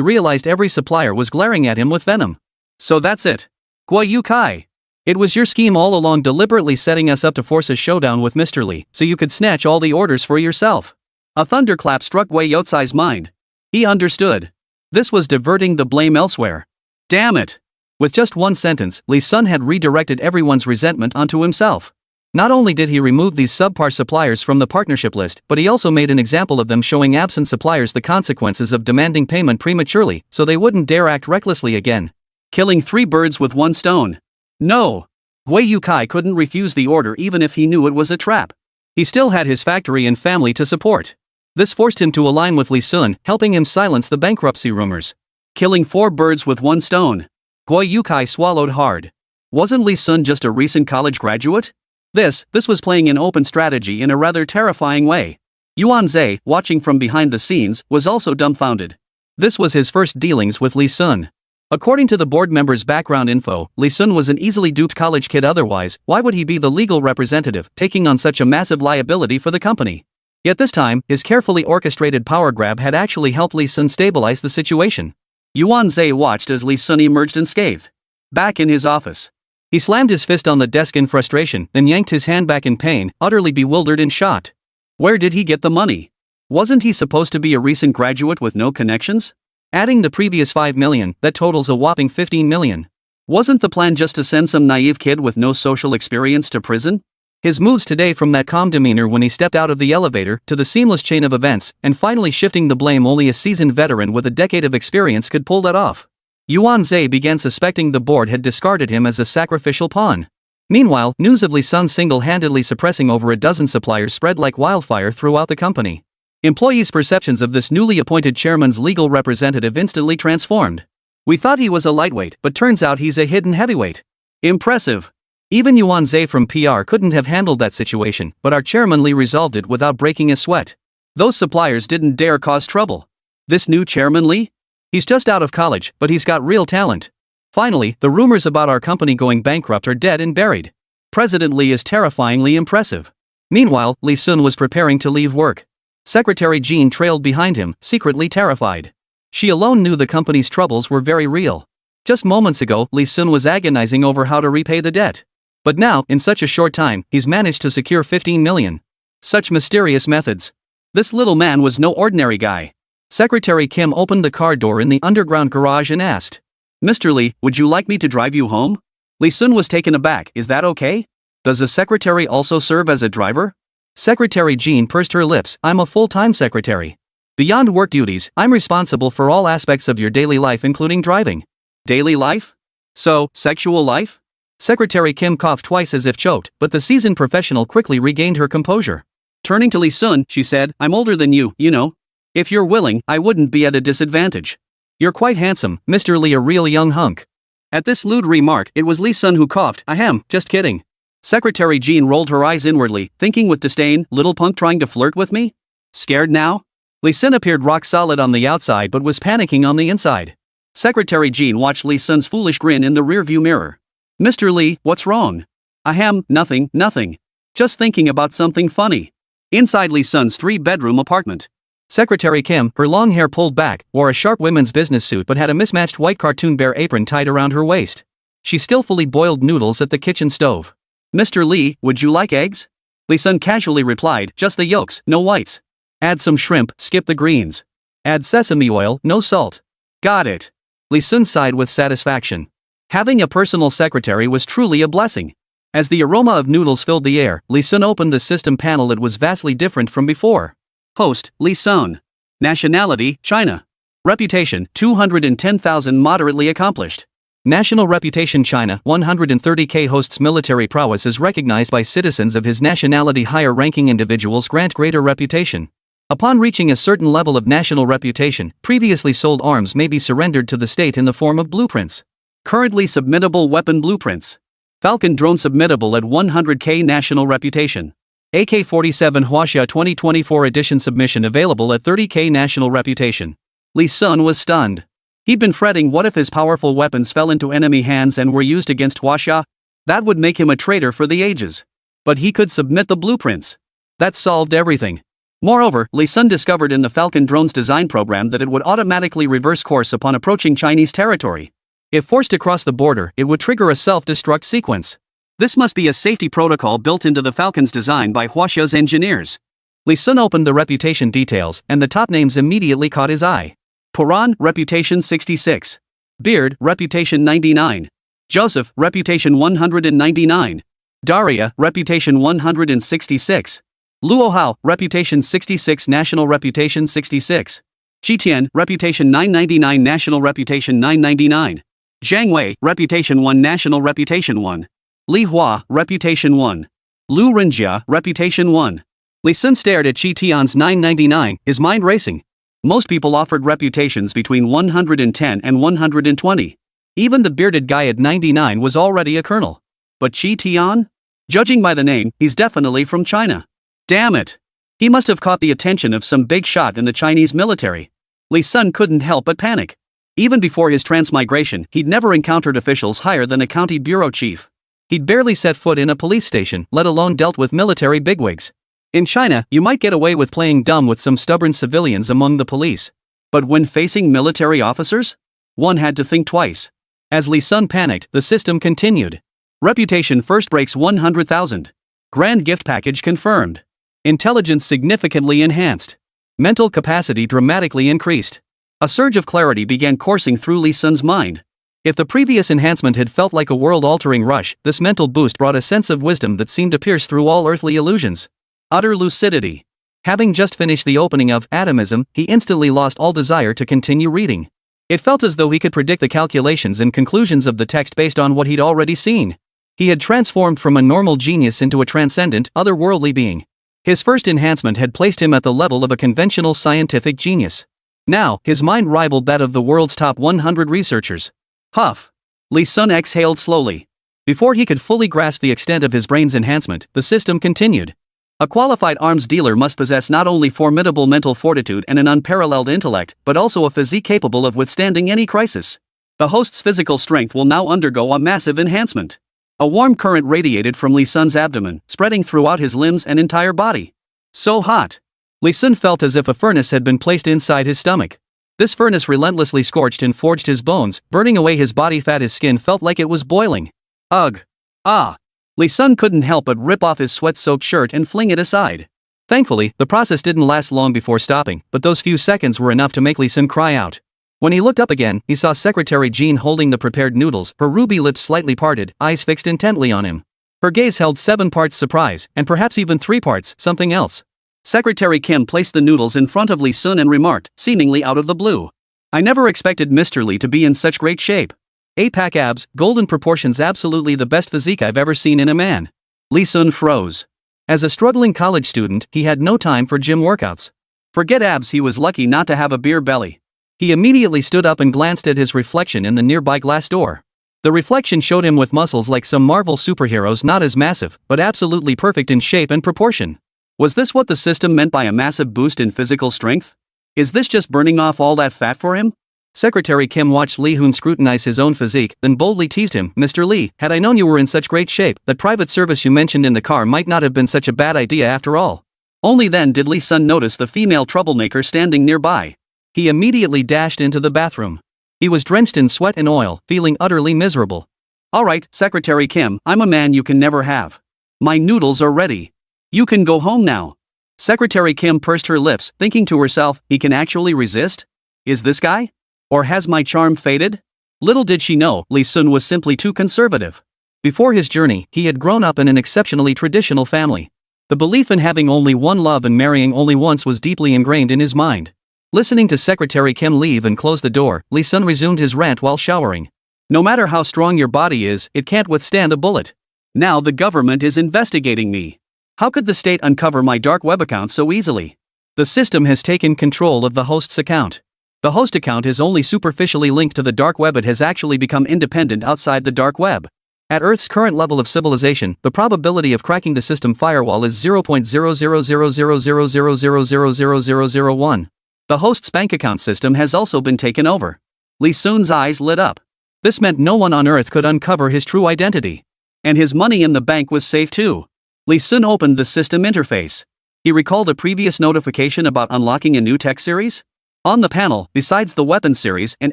realized every supplier was glaring at him with venom. "So that's it. Gui Yukai. It was your scheme all along, deliberately setting us up to force a showdown with Mr. Lee, so you could snatch all the orders for yourself." A thunderclap struck Wei Youcai's mind. He understood. This was diverting the blame elsewhere. Damn it! With just one sentence, Lee Sun had redirected everyone's resentment onto himself. Not only did he remove these subpar suppliers from the partnership list, but he also made an example of them, showing absent suppliers the consequences of demanding payment prematurely, so they wouldn't dare act recklessly again. Killing 3 birds with 1 stone. No! Gui Yukai couldn't refuse the order even if he knew it was a trap. He still had his factory and family to support. This forced him to align with Lee Sun, helping him silence the bankruptcy rumors. Killing 4 birds with 1 stone. Gui Yukai swallowed hard. Wasn't Lee Sun just a recent college graduate? This was playing an open strategy in a rather terrifying way. Yuan Zhe, watching from behind the scenes, was also dumbfounded. This was his first dealings with Li Sun. According to the board member's background info, Li Sun was an easily duped college kid otherwise. Why would he be the legal representative, taking on such a massive liability for the company? Yet this time, his carefully orchestrated power grab had actually helped Li Sun stabilize the situation. Yuan Zhe watched as Li Sun emerged unscathed. Back in his office, he slammed his fist on the desk in frustration, then yanked his hand back in pain, utterly bewildered and shocked. Where did he get the money? Wasn't he supposed to be a recent graduate with no connections? Adding the previous 5 million, that totals a whopping 15 million. Wasn't the plan just to send some naive kid with no social experience to prison? His moves today, from that calm demeanor when he stepped out of the elevator to the seamless chain of events, and finally shifting the blame, only a seasoned veteran with a decade of experience could pull that off. Yuan Zhe began suspecting the board had discarded him as a sacrificial pawn. Meanwhile, news of Li Sun single-handedly suppressing over a dozen suppliers spread like wildfire throughout the company. Employees' perceptions of this newly appointed chairman's legal representative instantly transformed. We thought he was a lightweight, but turns out he's a hidden heavyweight. Impressive. Even Yuan Zhe from PR couldn't have handled that situation, but our chairman Li resolved it without breaking a sweat. Those suppliers didn't dare cause trouble. This new chairman Li? He's just out of college, but he's got real talent. Finally, the rumors about our company going bankrupt are dead and buried. President Li is terrifyingly impressive. Meanwhile, Li Sun was preparing to leave work. Secretary Jean trailed behind him, secretly terrified. She alone knew the company's troubles were very real. Just moments ago, Li Sun was agonizing over how to repay the debt. But now, in such a short time, he's managed to secure 15 million. Such mysterious methods. This little man was no ordinary guy. Secretary Kim opened the car door in the underground garage and asked, "Mr. Li, would you like me to drive you home?" Li Sun was taken aback. "Is that okay? Does the secretary also serve as a driver?" Secretary Jean pursed her lips. "I'm a full-time secretary. Beyond work duties, I'm responsible for all aspects of your daily life, including driving." Daily life? So, sexual life? Secretary Kim coughed twice as if choked, but the seasoned professional quickly regained her composure. Turning to Li Sun, she said, "I'm older than you, you know. If you're willing, I wouldn't be at a disadvantage. You're quite handsome, Mr. Li, a real young hunk." At this lewd remark, it was Li Sun who coughed. "Ahem, just kidding." Secretary Jean rolled her eyes inwardly, thinking with disdain, "Little punk trying to flirt with me? Scared now?" Li Sun appeared rock solid on the outside but was panicking on the inside. Secretary Jean watched Li Sun's foolish grin in the rearview mirror. "Mr. Li, what's wrong?" "Ahem, nothing. Just thinking about something funny." Inside Li Sun's 3-bedroom apartment, Secretary Kim, her long hair pulled back, wore a sharp women's business suit but had a mismatched white cartoon bear apron tied around her waist. She skillfully boiled noodles at the kitchen stove. "Mr. Li, would you like eggs?" Li Sun casually replied, "Just the yolks, no whites. Add some shrimp, skip the greens. Add sesame oil, no salt." "Got it." Li Sun sighed with satisfaction. Having a personal secretary was truly a blessing. As the aroma of noodles filled the air, Li Sun opened the system panel. It was vastly different from before. Host, Li Sun. Nationality, China. Reputation, 210,000. Moderately accomplished. National reputation, China. 130K. Host's military prowess is recognized by citizens of his nationality. Higher-ranking individuals grant greater reputation. Upon reaching a certain level of national reputation, previously sold arms may be surrendered to the state in the form of blueprints. Currently submittable weapon blueprints. Falcon drone submittable at 100K. National reputation. AK-47 Huaxia 2024 edition submission available at 30K. National reputation. Li Sun was stunned. He'd been fretting, what if his powerful weapons fell into enemy hands and were used against Huaxia? That would make him a traitor for the ages. But he could submit the blueprints. That solved everything. Moreover, Li Sun discovered in the Falcon drone's design program that it would automatically reverse course upon approaching Chinese territory. If forced to cross the border, it would trigger a self-destruct sequence. This must be a safety protocol built into the Falcon's design by Huaxia's engineers. Li Sun opened the reputation details, and the top names immediately caught his eye. Puran, reputation 66. Beard, reputation 99. Joseph, reputation 199. Daria, reputation 166. Luo Hao, reputation 66. National reputation 66. Qitian, reputation 999. National reputation 999. Zhang Wei, reputation 1. National reputation 1. Li Hua, reputation 1. Lu Renjia, reputation 1. Li Sun stared at Qitian's 999, his mind racing. Most people offered reputations between 110 and 120. Even the bearded guy at 99 was already a colonel. But Qitian? Judging by the name, he's definitely from China. Damn it. He must have caught the attention of some big shot in the Chinese military. Li Sun couldn't help but panic. Even before his transmigration, he'd never encountered officials higher than a county bureau chief. He'd barely set foot in a police station, let alone dealt with military bigwigs. In China, you might get away with playing dumb with some stubborn civilians among the police. But when facing military officers? One had to think twice. As Li Sun panicked, the system continued. Reputation first breaks 100,000. Grand gift package confirmed. Intelligence significantly enhanced. Mental capacity dramatically increased. A surge of clarity began coursing through Li Sun's mind. If the previous enhancement had felt like a world-altering rush, this mental boost brought a sense of wisdom that seemed to pierce through all earthly illusions. Utter lucidity. Having just finished the opening of Atomism, he instantly lost all desire to continue reading. It felt as though he could predict the calculations and conclusions of the text based on what he'd already seen. He had transformed from a normal genius into a transcendent, otherworldly being. His first enhancement had placed him at the level of a conventional scientific genius. Now, his mind rivaled that of the world's top 100 researchers. Huff. Li Sun exhaled slowly. Before he could fully grasp the extent of his brain's enhancement, the system continued. A qualified arms dealer must possess not only formidable mental fortitude and an unparalleled intellect, but also a physique capable of withstanding any crisis. The host's physical strength will now undergo a massive enhancement. A warm current radiated from Li Sun's abdomen, spreading throughout his limbs and entire body. So hot. Li Sun felt as if a furnace had been placed inside his stomach. This furnace relentlessly scorched and forged his bones, burning away his body fat. His skin felt like it was boiling. Ugh. Ah. Li Sun couldn't help but rip off his sweat-soaked shirt and fling it aside. Thankfully, the process didn't last long before stopping, but those few seconds were enough to make Li Sun cry out. When he looked up again, he saw Secretary Jean holding the prepared noodles, her ruby lips slightly parted, eyes fixed intently on him. Her gaze held 7 parts surprise, and perhaps even 3 parts something else. Secretary Kim placed the noodles in front of Li Sun and remarked, seemingly out of the blue. I never expected Mr. Li to be in such great shape. 8-pack abs, golden proportions, absolutely the best physique I've ever seen in a man. Li Sun froze. As a struggling college student, he had no time for gym workouts. Forget abs, he was lucky not to have a beer belly. He immediately stood up and glanced at his reflection in the nearby glass door. The reflection showed him with muscles like some Marvel superheroes, not as massive, but absolutely perfect in shape and proportion. Was this what the system meant by a massive boost in physical strength? Is this just burning off all that fat for him? Secretary Kim watched Li Hun scrutinize his own physique, then boldly teased him. Mr. Li, had I known you were in such great shape, that private service you mentioned in the car might not have been such a bad idea after all. Only then did Li Sun notice the female troublemaker standing nearby. He immediately dashed into the bathroom. He was drenched in sweat and oil, feeling utterly miserable. Alright, Secretary Kim, I'm a man you can never have. My noodles are ready. You can go home now. Secretary Kim pursed her lips, thinking to herself, he can actually resist? Is this guy? Or has my charm faded? Little did she know, Li Sun was simply too conservative. Before his journey, he had grown up in an exceptionally traditional family. The belief in having only one love and marrying only once was deeply ingrained in his mind. Listening to Secretary Kim leave and close the door, Li Sun resumed his rant while showering. No matter how strong your body is, it can't withstand a bullet. Now the government is investigating me. How could the state uncover my dark web account so easily? The system has taken control of the host's account. The host account is only superficially linked to the dark web. It has actually become independent outside the dark web. At Earth's current level of civilization, the probability of cracking the system firewall is 0.0000000000001. The host's bank account system has also been taken over. Li Sun's eyes lit up. This meant no one on Earth could uncover his true identity. And his money in the bank was safe too. Li Sun opened the system interface. He recalled a previous notification about unlocking a new tech series. On the panel, besides the weapon series, an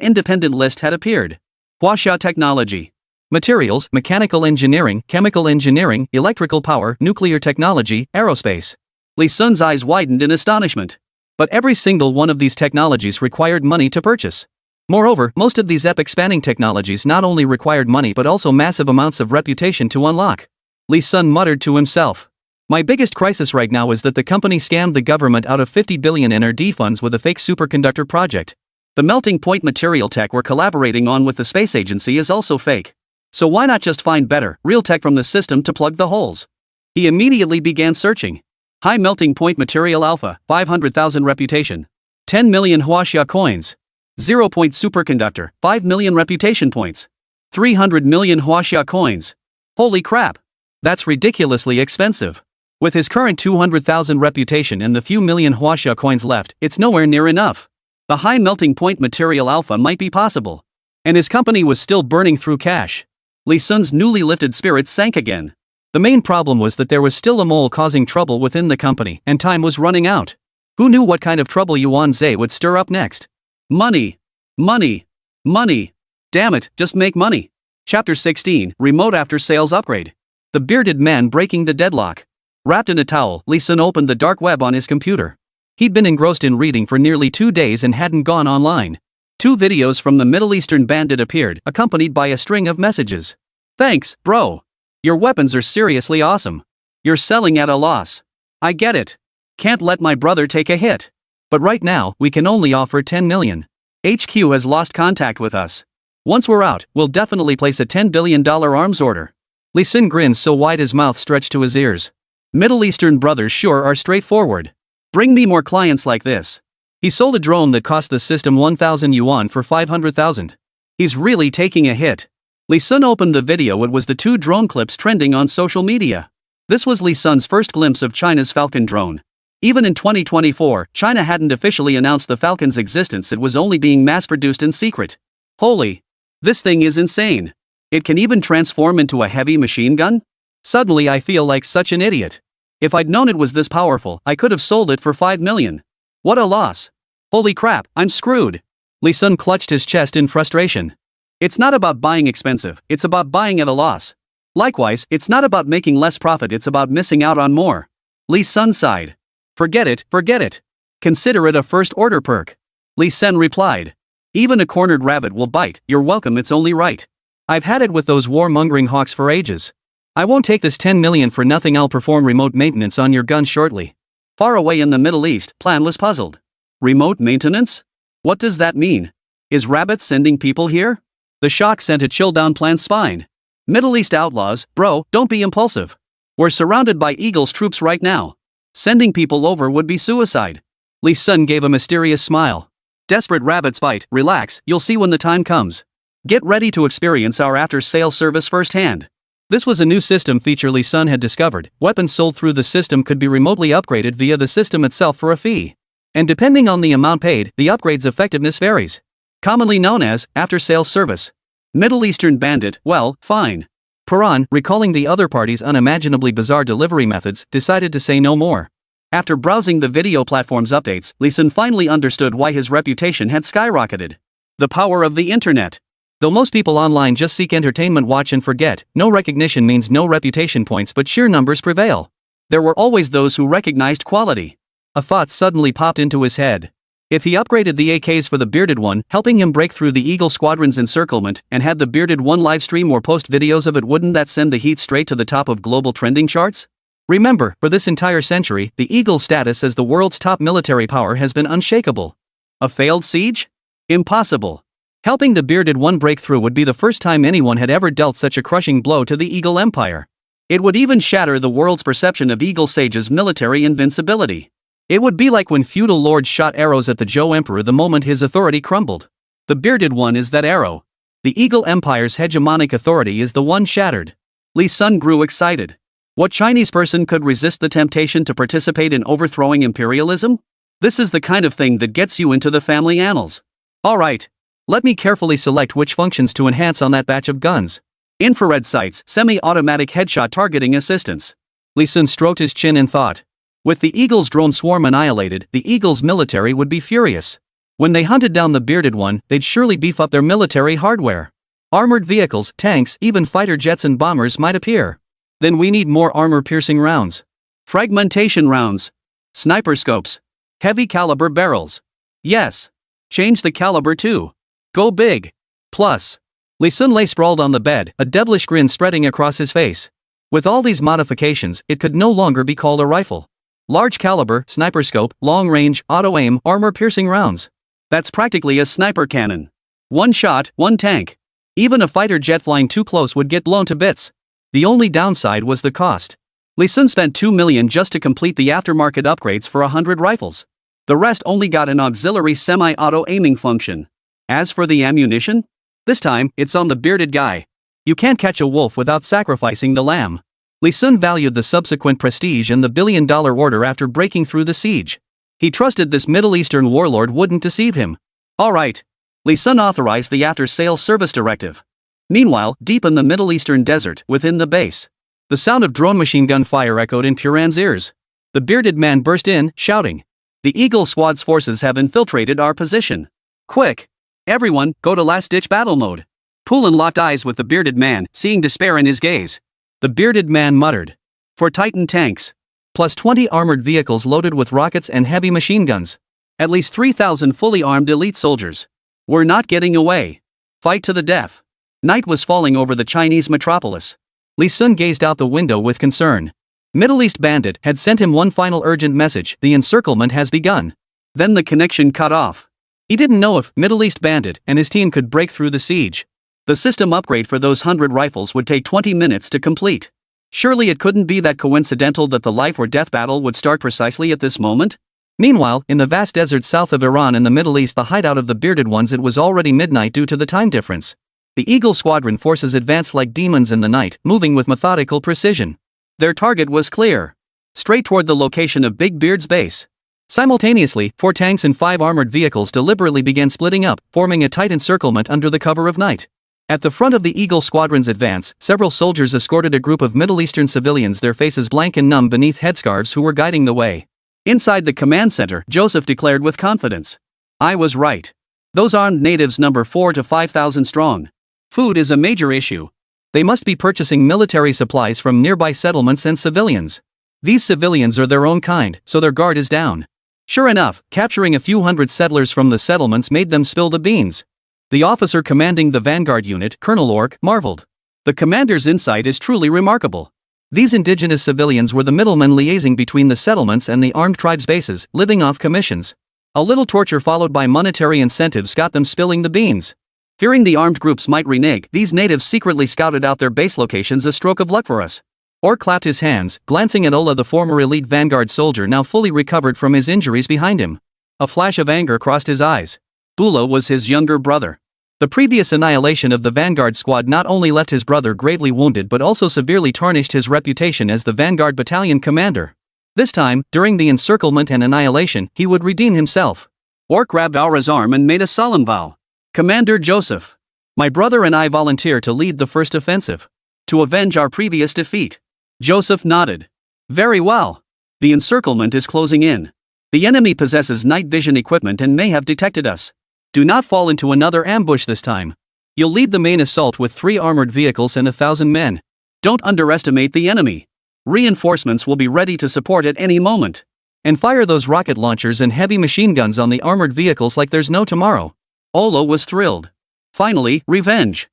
independent list had appeared. Huaxia Technology. Materials, Mechanical Engineering, Chemical Engineering, Electrical Power, Nuclear Technology, Aerospace. Li Sun's eyes widened in astonishment. But every single one of these technologies required money to purchase. Moreover, most of these epic-spanning technologies not only required money but also massive amounts of reputation to unlock. Li Sun muttered to himself. My biggest crisis right now is that the company scammed the government out of 50 billion NRD funds with a fake superconductor project. The melting point material tech we're collaborating on with the space agency is also fake. So why not just find better, real tech from the system to plug the holes? He immediately began searching. High melting point material alpha, 500,000 reputation. 10 million Huaxia coins. 0 point superconductor, 5 million reputation points. 300 million Huaxia coins. Holy crap! That's ridiculously expensive. With his current 200,000 reputation and the few million Huaxia coins left, it's nowhere near enough. The high melting point material alpha might be possible. And his company was still burning through cash. Li Sun's newly lifted spirits sank again. The main problem was that there was still a mole causing trouble within the company, and time was running out. Who knew what kind of trouble Yuan Zhe would stir up next? Money. Money. Money. Damn it, just make money. Chapter 16, Remote After Sales Upgrade. The bearded man breaking the deadlock. Wrapped in a towel, Li Sun opened the dark web on his computer. He'd been engrossed in reading for nearly 2 days and hadn't gone online. 2 videos from the Middle Eastern bandit appeared, accompanied by a string of messages. Thanks, bro. Your weapons are seriously awesome. You're selling at a loss. I get it. Can't let my brother take a hit. But right now, we can only offer 10 million. HQ has lost contact with us. Once we're out, we'll definitely place a $10 billion arms order. Li Sun grins so wide his mouth stretched to his ears. Middle Eastern brothers sure are straightforward. Bring me more clients like this. He sold a drone that cost the system 1,000 yuan for 500,000. He's really taking a hit. Li Sun opened the video. It was the 2 drone clips trending on social media. This was Li Sun's first glimpse of China's Falcon drone. Even in 2024, China hadn't officially announced the Falcon's existence. It was only being mass-produced in secret. Holy! This thing is insane. It can even transform into a heavy machine gun? Suddenly I feel like such an idiot. If I'd known it was this powerful, I could have sold it for 5 million. What a loss. Holy crap, I'm screwed. Li Sun clutched his chest in frustration. It's not about buying expensive, it's about buying at a loss. Likewise, it's not about making less profit, it's about missing out on more. Li Sun sighed. Forget it, forget it. Consider it a first order perk. Li Sun replied. Even a cornered rabbit will bite, you're welcome, it's only right. I've had it with those warmongering hawks for ages. I won't take this 10 million for nothing. I'll perform remote maintenance on your guns shortly. Far away in the Middle East, Plan was puzzled. Remote maintenance? What does that mean? Is Rabbit sending people here? The shock sent a chill down Plan's spine. Middle East outlaws, bro, don't be impulsive. We're surrounded by Eagle's troops right now. Sending people over would be suicide. Li Sun gave a mysterious smile. Desperate rabbits fight, relax, you'll see when the time comes. Get ready to experience our after-sales service firsthand. This was a new system feature Li Sun had discovered. Weapons sold through the system could be remotely upgraded via the system itself for a fee. And depending on the amount paid, the upgrade's effectiveness varies. Commonly known as after-sales service. Middle Eastern bandit, well, fine. Paran, recalling the other party's unimaginably bizarre delivery methods, decided to say no more. After browsing the video platform's updates, Li Sun finally understood why his reputation had skyrocketed. The power of the internet. Though most people online just seek entertainment, watch and forget, no recognition means no reputation points, but sheer numbers prevail. There were always those who recognized quality. A thought suddenly popped into his head. If he upgraded the AKs for the bearded one, helping him break through the Eagle Squadron's encirclement, and had the bearded one livestream or post videos of it, wouldn't that send the heat straight to the top of global trending charts? Remember, for this entire century, the Eagle's status as the world's top military power has been unshakable. A failed siege? Impossible. Helping the bearded one break through would be the first time anyone had ever dealt such a crushing blow to the Eagle Empire. It would even shatter the world's perception of Eagle Sage's military invincibility. It would be like when feudal lords shot arrows at the Zhou Emperor the moment his authority crumbled. The bearded one is that arrow. The Eagle Empire's hegemonic authority is the one shattered. Li Sun grew excited. What Chinese person could resist the temptation to participate in overthrowing imperialism? This is the kind of thing that gets you into the family annals. Alright. Let me carefully select which functions to enhance on that batch of guns. Infrared sights, semi-automatic headshot targeting assistance. Li Sun stroked his chin in thought. With the Eagle's drone swarm annihilated, the Eagle's military would be furious. When they hunted down the bearded one, they'd surely beef up their military hardware. Armored vehicles, tanks, even fighter jets and bombers might appear. Then we need more armor-piercing rounds. Fragmentation rounds. Sniper scopes. Heavy caliber barrels. Yes. Change the caliber too. Go big. Plus. Li Sun lay sprawled on the bed, a devilish grin spreading across his face. With all these modifications, it could no longer be called a rifle. Large caliber, sniper scope, long range, auto aim, armor-piercing rounds. That's practically a sniper cannon. One shot, one tank. Even a fighter jet flying too close would get blown to bits. The only downside was the cost. Li Sun spent 2 million just to complete the aftermarket upgrades for 100 rifles. The rest only got an auxiliary semi-auto aiming function. As for the ammunition? This time, it's on the bearded guy. You can't catch a wolf without sacrificing the lamb. Lee Sun valued the subsequent prestige and the billion-dollar order after breaking through the siege. He trusted this Middle Eastern warlord wouldn't deceive him. Alright. Lee Sun authorized the after-sales service directive. Meanwhile, deep in the Middle Eastern desert, within the base, the sound of drone machine gun fire echoed in Puran's ears. The bearded man burst in, shouting, "The Eagle Squad's forces have infiltrated our position. Quick! Everyone, go to last-ditch battle mode." Poulin locked eyes with the bearded man, seeing despair in his gaze. The bearded man muttered, "For Titan tanks. Plus 20 armored vehicles loaded with rockets and heavy machine guns. At least 3,000 fully armed elite soldiers. We're not getting away. Fight to the death." Night was falling over the Chinese metropolis. Lee Sun gazed out the window with concern. Middle East Bandit had sent him one final urgent message: the encirclement has begun. Then the connection cut off. He didn't know if Middle East Bandit and his team could break through the siege. The system upgrade for those 100 rifles would take 20 minutes to complete. Surely it couldn't be that coincidental that the life or death battle would start precisely at this moment? Meanwhile, in the vast desert south of Iran in the Middle East, the hideout of the bearded ones, it was already midnight due to the time difference. The Eagle Squadron forces advanced like demons in the night, moving with methodical precision. Their target was clear. Straight toward the location of Big Beard's base. Simultaneously, 4 tanks and 5 armored vehicles deliberately began splitting up, forming a tight encirclement under the cover of night. At the front of the Eagle Squadron's advance, several soldiers escorted a group of Middle Eastern civilians, their faces blank and numb beneath headscarves, who were guiding the way. Inside the command center, Joseph declared with confidence, "I was right. Those armed natives number 4 to 5,000 strong. Food is a major issue. They must be purchasing military supplies from nearby settlements and civilians. These civilians are their own kind, so their guard is down." Sure enough, capturing a few hundred settlers from the settlements made them spill the beans. The officer commanding the vanguard unit, Colonel Ork, marveled. The commander's insight is truly remarkable. These indigenous civilians were the middlemen liaising between the settlements and the armed tribes' bases, living off commissions. A little torture followed by monetary incentives got them spilling the beans. Fearing the armed groups might renege, these natives secretly scouted out their base locations. A stroke of luck for us. Ork clapped his hands, glancing at Ola, the former elite vanguard soldier now fully recovered from his injuries behind him. A flash of anger crossed his eyes. Ola was his younger brother. The previous annihilation of the vanguard squad not only left his brother gravely wounded but also severely tarnished his reputation as the vanguard battalion commander. This time, during the encirclement and annihilation, he would redeem himself. Ork grabbed Aura's arm and made a solemn vow. "Commander Joseph, my brother and I volunteer to lead the first offensive. To avenge our previous defeat." Joseph nodded. "Very well. The encirclement is closing in. The enemy possesses night vision equipment and may have detected us. Do not fall into another ambush this time. You'll lead the main assault with 3 armored vehicles and 1,000 men. Don't underestimate the enemy. Reinforcements will be ready to support at any moment. And fire those rocket launchers and heavy machine guns on the armored vehicles like there's no tomorrow." Olo was thrilled. Finally, revenge.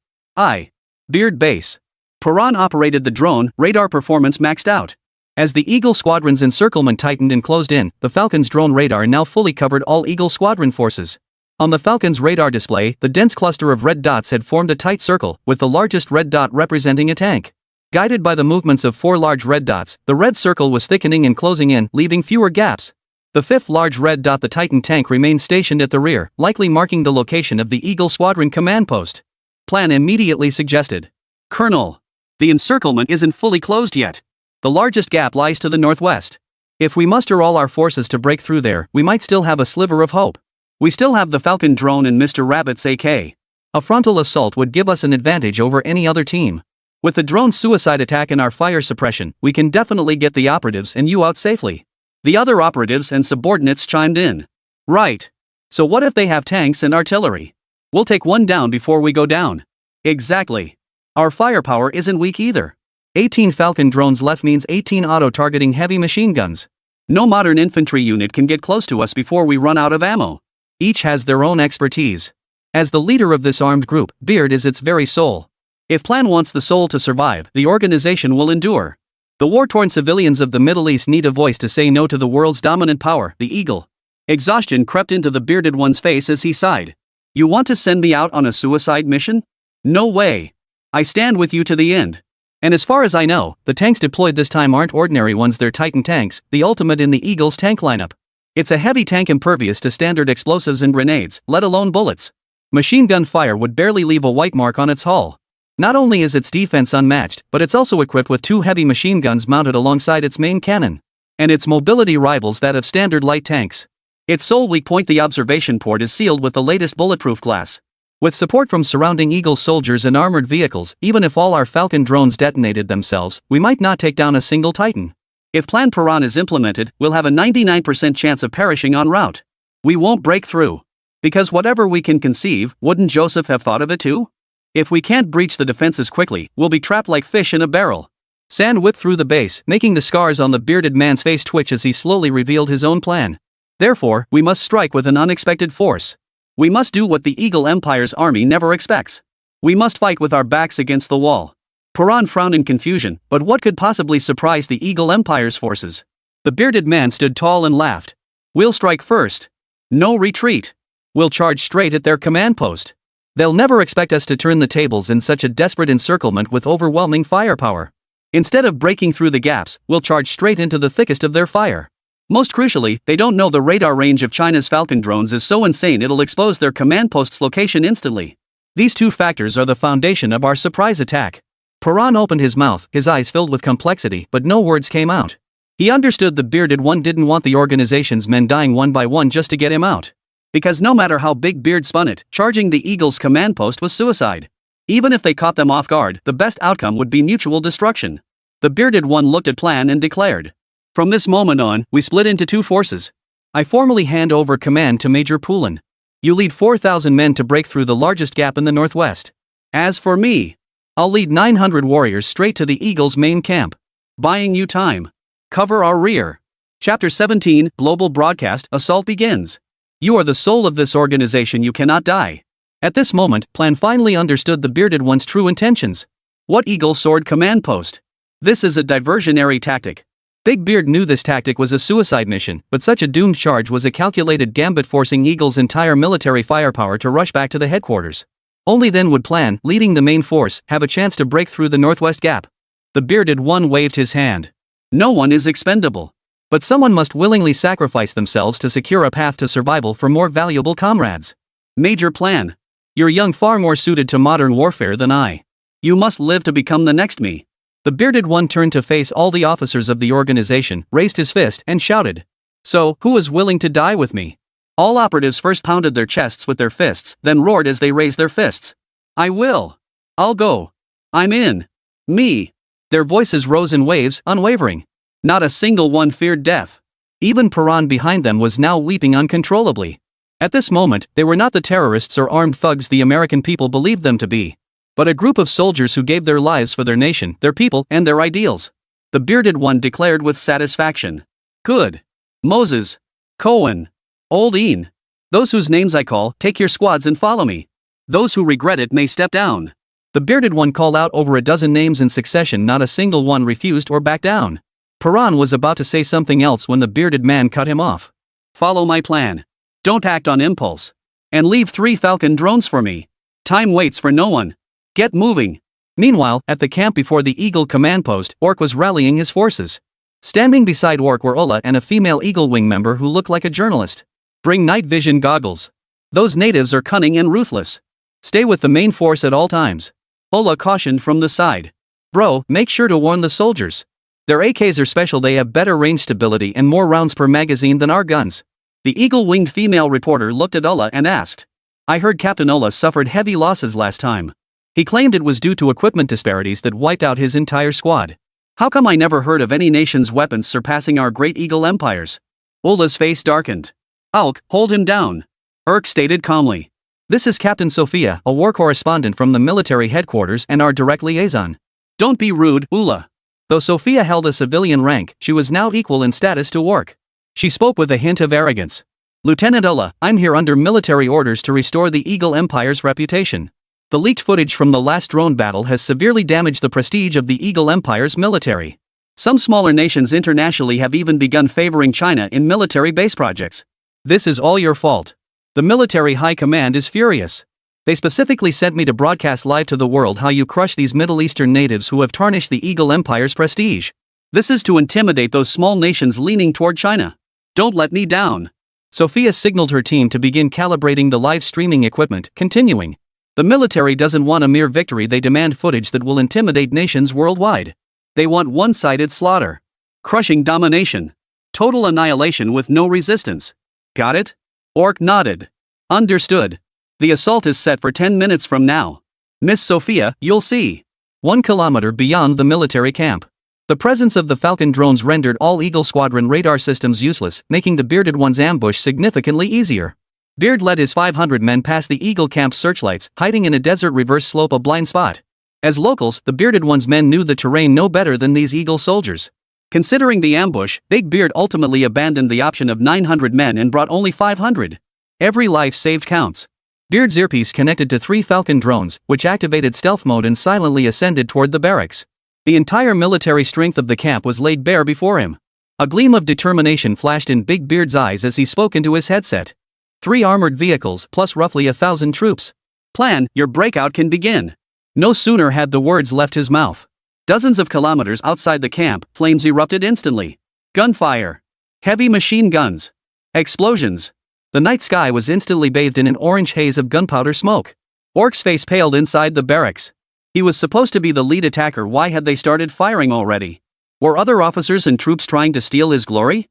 Beard Base. Puran operated the drone, radar performance maxed out. As the Eagle Squadron's encirclement tightened and closed in, the Falcon's drone radar now fully covered all Eagle Squadron forces. On the Falcon's radar display, the dense cluster of red dots had formed a tight circle, with the largest red dot representing a tank. Guided by the movements of 4 large red dots, the red circle was thickening and closing in, leaving fewer gaps. The 5th large red dot, the Titan tank, remained stationed at the rear, likely marking the location of the Eagle Squadron command post. Plan immediately suggested. "Colonel, the encirclement isn't fully closed yet. The largest gap lies to the northwest. If we muster all our forces to break through there, we might still have a sliver of hope. We still have the Falcon drone and Mr. Rabbit's AK. A frontal assault would give us an advantage over any other team. With the drone's suicide attack and our fire suppression, we can definitely get the operatives and you out safely." The other operatives and subordinates chimed in. "Right. So what if they have tanks and artillery? We'll take one down before we go down." "Exactly. Our firepower isn't weak either. 18 Falcon drones left means 18 auto-targeting heavy machine guns. No modern infantry unit can get close to us before we run out of ammo." Each has their own expertise. As the leader of this armed group, Beard is its very soul. If Plan wants the soul to survive, the organization will endure. The war-torn civilians of the Middle East need a voice to say no to the world's dominant power, the Eagle. Exhaustion crept into the bearded one's face as he sighed. "You want to send me out on a suicide mission? No way. I stand with you to the end. And as far as I know, the tanks deployed this time aren't ordinary ones, they're Titan tanks, the ultimate in the Eagle's tank lineup. It's a heavy tank impervious to standard explosives and grenades, let alone bullets. Machine gun fire would barely leave a white mark on its hull. Not only is its defense unmatched, but it's also equipped with 2 heavy machine guns mounted alongside its main cannon. And its mobility rivals that of standard light tanks. Its sole weak point, the observation port, is sealed with the latest bulletproof glass. With support from surrounding Eagle soldiers and armored vehicles, even if all our Falcon drones detonated themselves, we might not take down a single Titan. If Plan Piran is implemented, we'll have a 99% chance of perishing en route. We won't break through. Because whatever we can conceive, wouldn't Joseph have thought of it too? If we can't breach the defenses quickly, we'll be trapped like fish in a barrel. Sand whipped through the base, making the scars on the bearded man's face twitch as he slowly revealed his own plan. Therefore, we must strike with an unexpected force. We must do what the Eagle Empire's army never expects. We must fight with our backs against the wall. Piran frowned in confusion, but what could possibly surprise the Eagle Empire's forces? The bearded man stood tall and laughed. We'll strike first. No retreat. We'll charge straight at their command post. They'll never expect us to turn the tables in such a desperate encirclement with overwhelming firepower. Instead of breaking through the gaps, we'll charge straight into the thickest of their fire. Most crucially, they don't know the radar range of China's Falcon drones is so insane it'll expose their command post's location instantly. These 2 factors are the foundation of our surprise attack. Piran opened his mouth, his eyes filled with complexity, but no words came out. He understood the bearded one didn't want the organization's men dying one by one just to get him out. Because no matter how Big Beard spun it, charging the Eagle's command post was suicide. Even if they caught them off guard, the best outcome would be mutual destruction. The bearded one looked at Plan and declared. From this moment on, we split into 2 forces. I formally hand over command to Major Poulin. You lead 4,000 men to break through the largest gap in the northwest. As for me, I'll lead 900 warriors straight to the Eagle's main camp. Buying you time. Cover our rear. Chapter 17, Global Broadcast, Assault begins. You are the soul of this organization, you cannot die. At this moment, Plan finally understood the bearded one's true intentions. What Eagle Sword command post? This is a diversionary tactic. Big Beard knew this tactic was a suicide mission, but such a doomed charge was a calculated gambit, forcing Eagle's entire military firepower to rush back to the headquarters. Only then would Plan, leading the main force, have a chance to break through the northwest gap. The bearded one waved his hand. No one is expendable. But someone must willingly sacrifice themselves to secure a path to survival for more valuable comrades. Major Plan. You're young, far more suited to modern warfare than I. You must live to become the next me. The bearded one turned to face all the officers of the organization, raised his fist, and shouted. So, who is willing to die with me? All operatives first pounded their chests with their fists, then roared as they raised their fists. I will. I'll go. I'm in. Me. Their voices rose in waves, unwavering. Not a single one feared death. Even Piran behind them was now weeping uncontrollably. At this moment, they were not the terrorists or armed thugs the American people believed them to be, but a group of soldiers who gave their lives for their nation, their people, and their ideals. The bearded one declared with satisfaction. Good. Moses. Cohen. Old Ian. Those whose names I call, take your squads and follow me. Those who regret it may step down. The bearded one called out over a dozen names in succession. Not a single one refused or backed down. Piran was about to say something else when the bearded man cut him off. Follow my plan. Don't act on impulse. And leave 3 Falcon drones for me. Time waits for no one. Get moving. Meanwhile, at the camp before the Eagle command post, Orc was rallying his forces. Standing beside Orc were Ola and a female Eagle Wing member who looked like a journalist. Bring night vision goggles. Those natives are cunning and ruthless. Stay with the main force at all times. Ola cautioned from the side. Bro, make sure to warn the soldiers. Their AKs are special, they have better range stability and more rounds per magazine than our guns. The eagle-winged female reporter looked at Ola and asked. I heard Captain Ola suffered heavy losses last time. He claimed it was due to equipment disparities that wiped out his entire squad. How come I never heard of any nation's weapons surpassing our great Eagle Empire's? Ola's face darkened. Alk, hold him down. Urk stated calmly. This is Captain Sophia, a war correspondent from the military headquarters and our direct liaison. Don't be rude, Ula. Though Sophia held a civilian rank, she was now equal in status to Orc. She spoke with a hint of arrogance. Lieutenant Ula, I'm here under military orders to restore the Eagle Empire's reputation. The leaked footage from the last drone battle has severely damaged the prestige of the Eagle Empire's military. Some smaller nations internationally have even begun favoring China in military base projects. This is all your fault. The military high command is furious. They specifically sent me to broadcast live to the world how you crush these Middle Eastern natives who have tarnished the Eagle Empire's prestige. This is to intimidate those small nations leaning toward China. Don't let me down. Sophia signaled her team to begin calibrating the live streaming equipment, continuing. The military doesn't want a mere victory, they demand footage that will intimidate nations worldwide. They want one-sided slaughter. Crushing domination. Total annihilation with no resistance. Got it? Orc nodded. Understood. The assault is set for 10 minutes from now. Miss Sophia, you'll see. 1 kilometer beyond the military camp. The presence of the Falcon drones rendered all Eagle Squadron radar systems useless, making the Bearded One's ambush significantly easier. Beard led his 500 men past the Eagle camp's searchlights, hiding in a desert reverse slope, a blind spot. As locals, the Bearded One's men knew the terrain no better than these Eagle soldiers. Considering the ambush, Big Beard ultimately abandoned the option of 900 men and brought only 500. Every life saved counts. Beard's earpiece connected to 3 Falcon drones, which activated stealth mode and silently ascended toward the barracks. The entire military strength of the camp was laid bare before him. A gleam of determination flashed in Big Beard's eyes as he spoke into his headset. 3 armored vehicles plus roughly 1,000 troops. Plan, your breakout can begin. No sooner had the words left his mouth. Dozens of kilometers outside the camp, flames erupted instantly. Gunfire. Heavy machine guns. Explosions. The night sky was instantly bathed in an orange haze of gunpowder smoke. Orc's face paled inside the barracks. He was supposed to be the lead attacker, why had they started firing already? Were other officers and troops trying to steal his glory?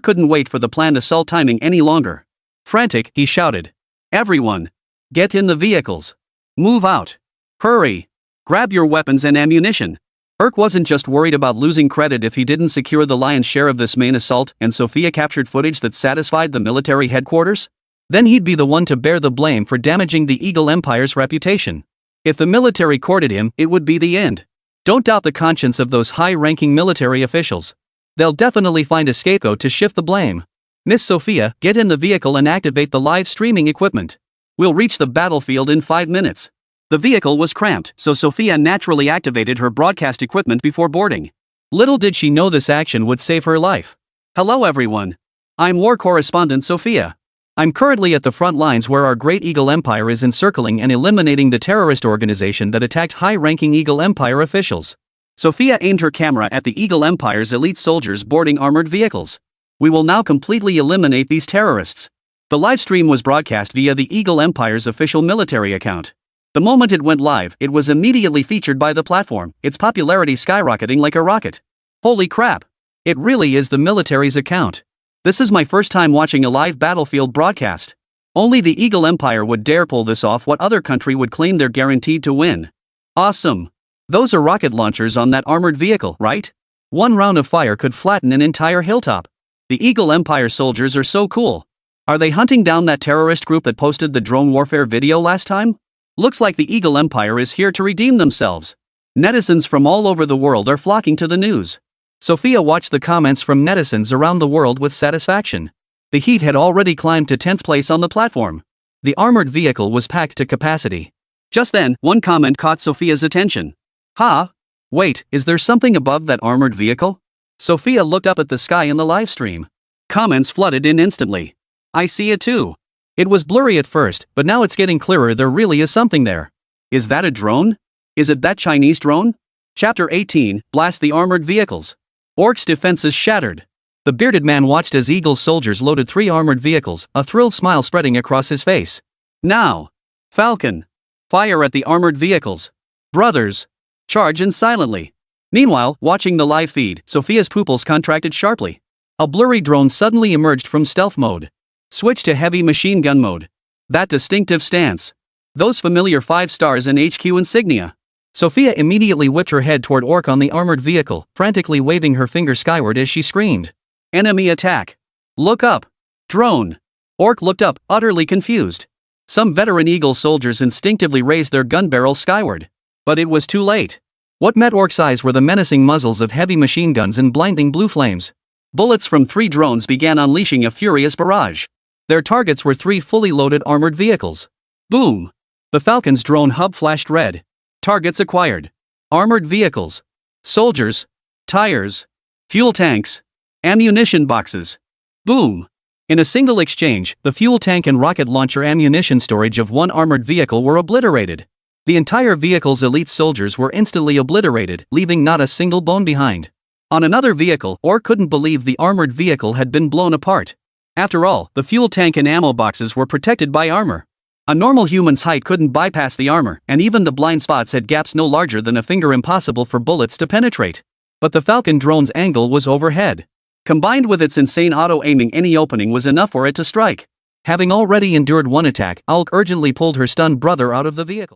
Couldn't wait for the planned assault timing any longer. Frantic, he shouted. Everyone! Get in the vehicles! Move out! Hurry! Grab your weapons and ammunition! Wasn't just worried about losing credit if he didn't secure the lion's share of this main assault and Sophia captured footage that satisfied the military headquarters? Then he'd be the one to bear the blame for damaging the Eagle Empire's reputation. If the military courted him, it would be the end. Don't doubt the conscience of those high-ranking military officials. They'll definitely find a scapegoat to shift the blame. Miss Sophia, get in the vehicle and activate the live streaming equipment. We'll reach the battlefield in 5 minutes. The vehicle was cramped, so Sophia naturally activated her broadcast equipment before boarding. Little did she know this action would save her life. Hello everyone. I'm War Correspondent Sophia. I'm currently at the front lines where our great Eagle Empire is encircling and eliminating the terrorist organization that attacked high-ranking Eagle Empire officials. Sophia aimed her camera at the Eagle Empire's elite soldiers boarding armored vehicles. We will now completely eliminate these terrorists. The live stream was broadcast via the Eagle Empire's official military account. The moment it went live, it was immediately featured by the platform, its popularity skyrocketing like a rocket. Holy crap! It really is the military's account. This is my first time watching a live battlefield broadcast. Only the Eagle Empire would dare pull this off. What other country would claim they're guaranteed to win? Awesome! Those are rocket launchers on that armored vehicle, right? One round of fire could flatten an entire hilltop. The Eagle Empire soldiers are so cool. Are they hunting down that terrorist group that posted the drone warfare video last time? Looks like the Eagle Empire is here to redeem themselves. Netizens from all over the world are flocking to the news. Sophia watched the comments from netizens around the world with satisfaction. The heat had already climbed to 10th place on the platform. The armored vehicle was packed to capacity. Just then, one comment caught Sophia's attention. Huh? Wait, is there something above that armored vehicle? Sophia looked up at the sky in the live stream. Comments flooded in instantly. I see it too. It was blurry at first, but now it's getting clearer, there really is something there. Is that a drone? Is it that Chinese drone? Chapter 18, Blast the Armored Vehicles. Orc's defenses shattered. The bearded man watched as Eagle's soldiers loaded 3 armored vehicles, a thrilled smile spreading across his face. Now! Falcon! Fire at the armored vehicles! Brothers! Charge in silently! Meanwhile, watching the live feed, Sophia's pupils contracted sharply. A blurry drone suddenly emerged from stealth mode. Switch to heavy machine gun mode. That distinctive stance. Those familiar 5 stars and HQ insignia. Sophia immediately whipped her head toward Orc on the armored vehicle, frantically waving her finger skyward as she screamed. Enemy attack! Look up! Drone! Orc looked up, utterly confused. Some veteran Eagle soldiers instinctively raised their gun barrels skyward. But it was too late. What met Orc's eyes were the menacing muzzles of heavy machine guns and blinding blue flames. Bullets from 3 drones began unleashing a furious barrage. Their targets were 3 fully loaded armored vehicles. Boom! The Falcon's drone hub flashed red. Targets acquired. Armored vehicles. Soldiers. Tires. Fuel tanks. Ammunition boxes. Boom! In a single exchange, the fuel tank and rocket launcher ammunition storage of one armored vehicle were obliterated. The entire vehicle's elite soldiers were instantly obliterated, leaving not a single bone behind. On another vehicle, Orc couldn't believe the armored vehicle had been blown apart. After all, the fuel tank and ammo boxes were protected by armor. A normal human's height couldn't bypass the armor, and even the blind spots had gaps no larger than a finger, impossible for bullets to penetrate. But the Falcon drone's angle was overhead. Combined with its insane auto-aiming, any opening was enough for it to strike. Having already endured one attack, Ulk urgently pulled her stunned brother out of the vehicle.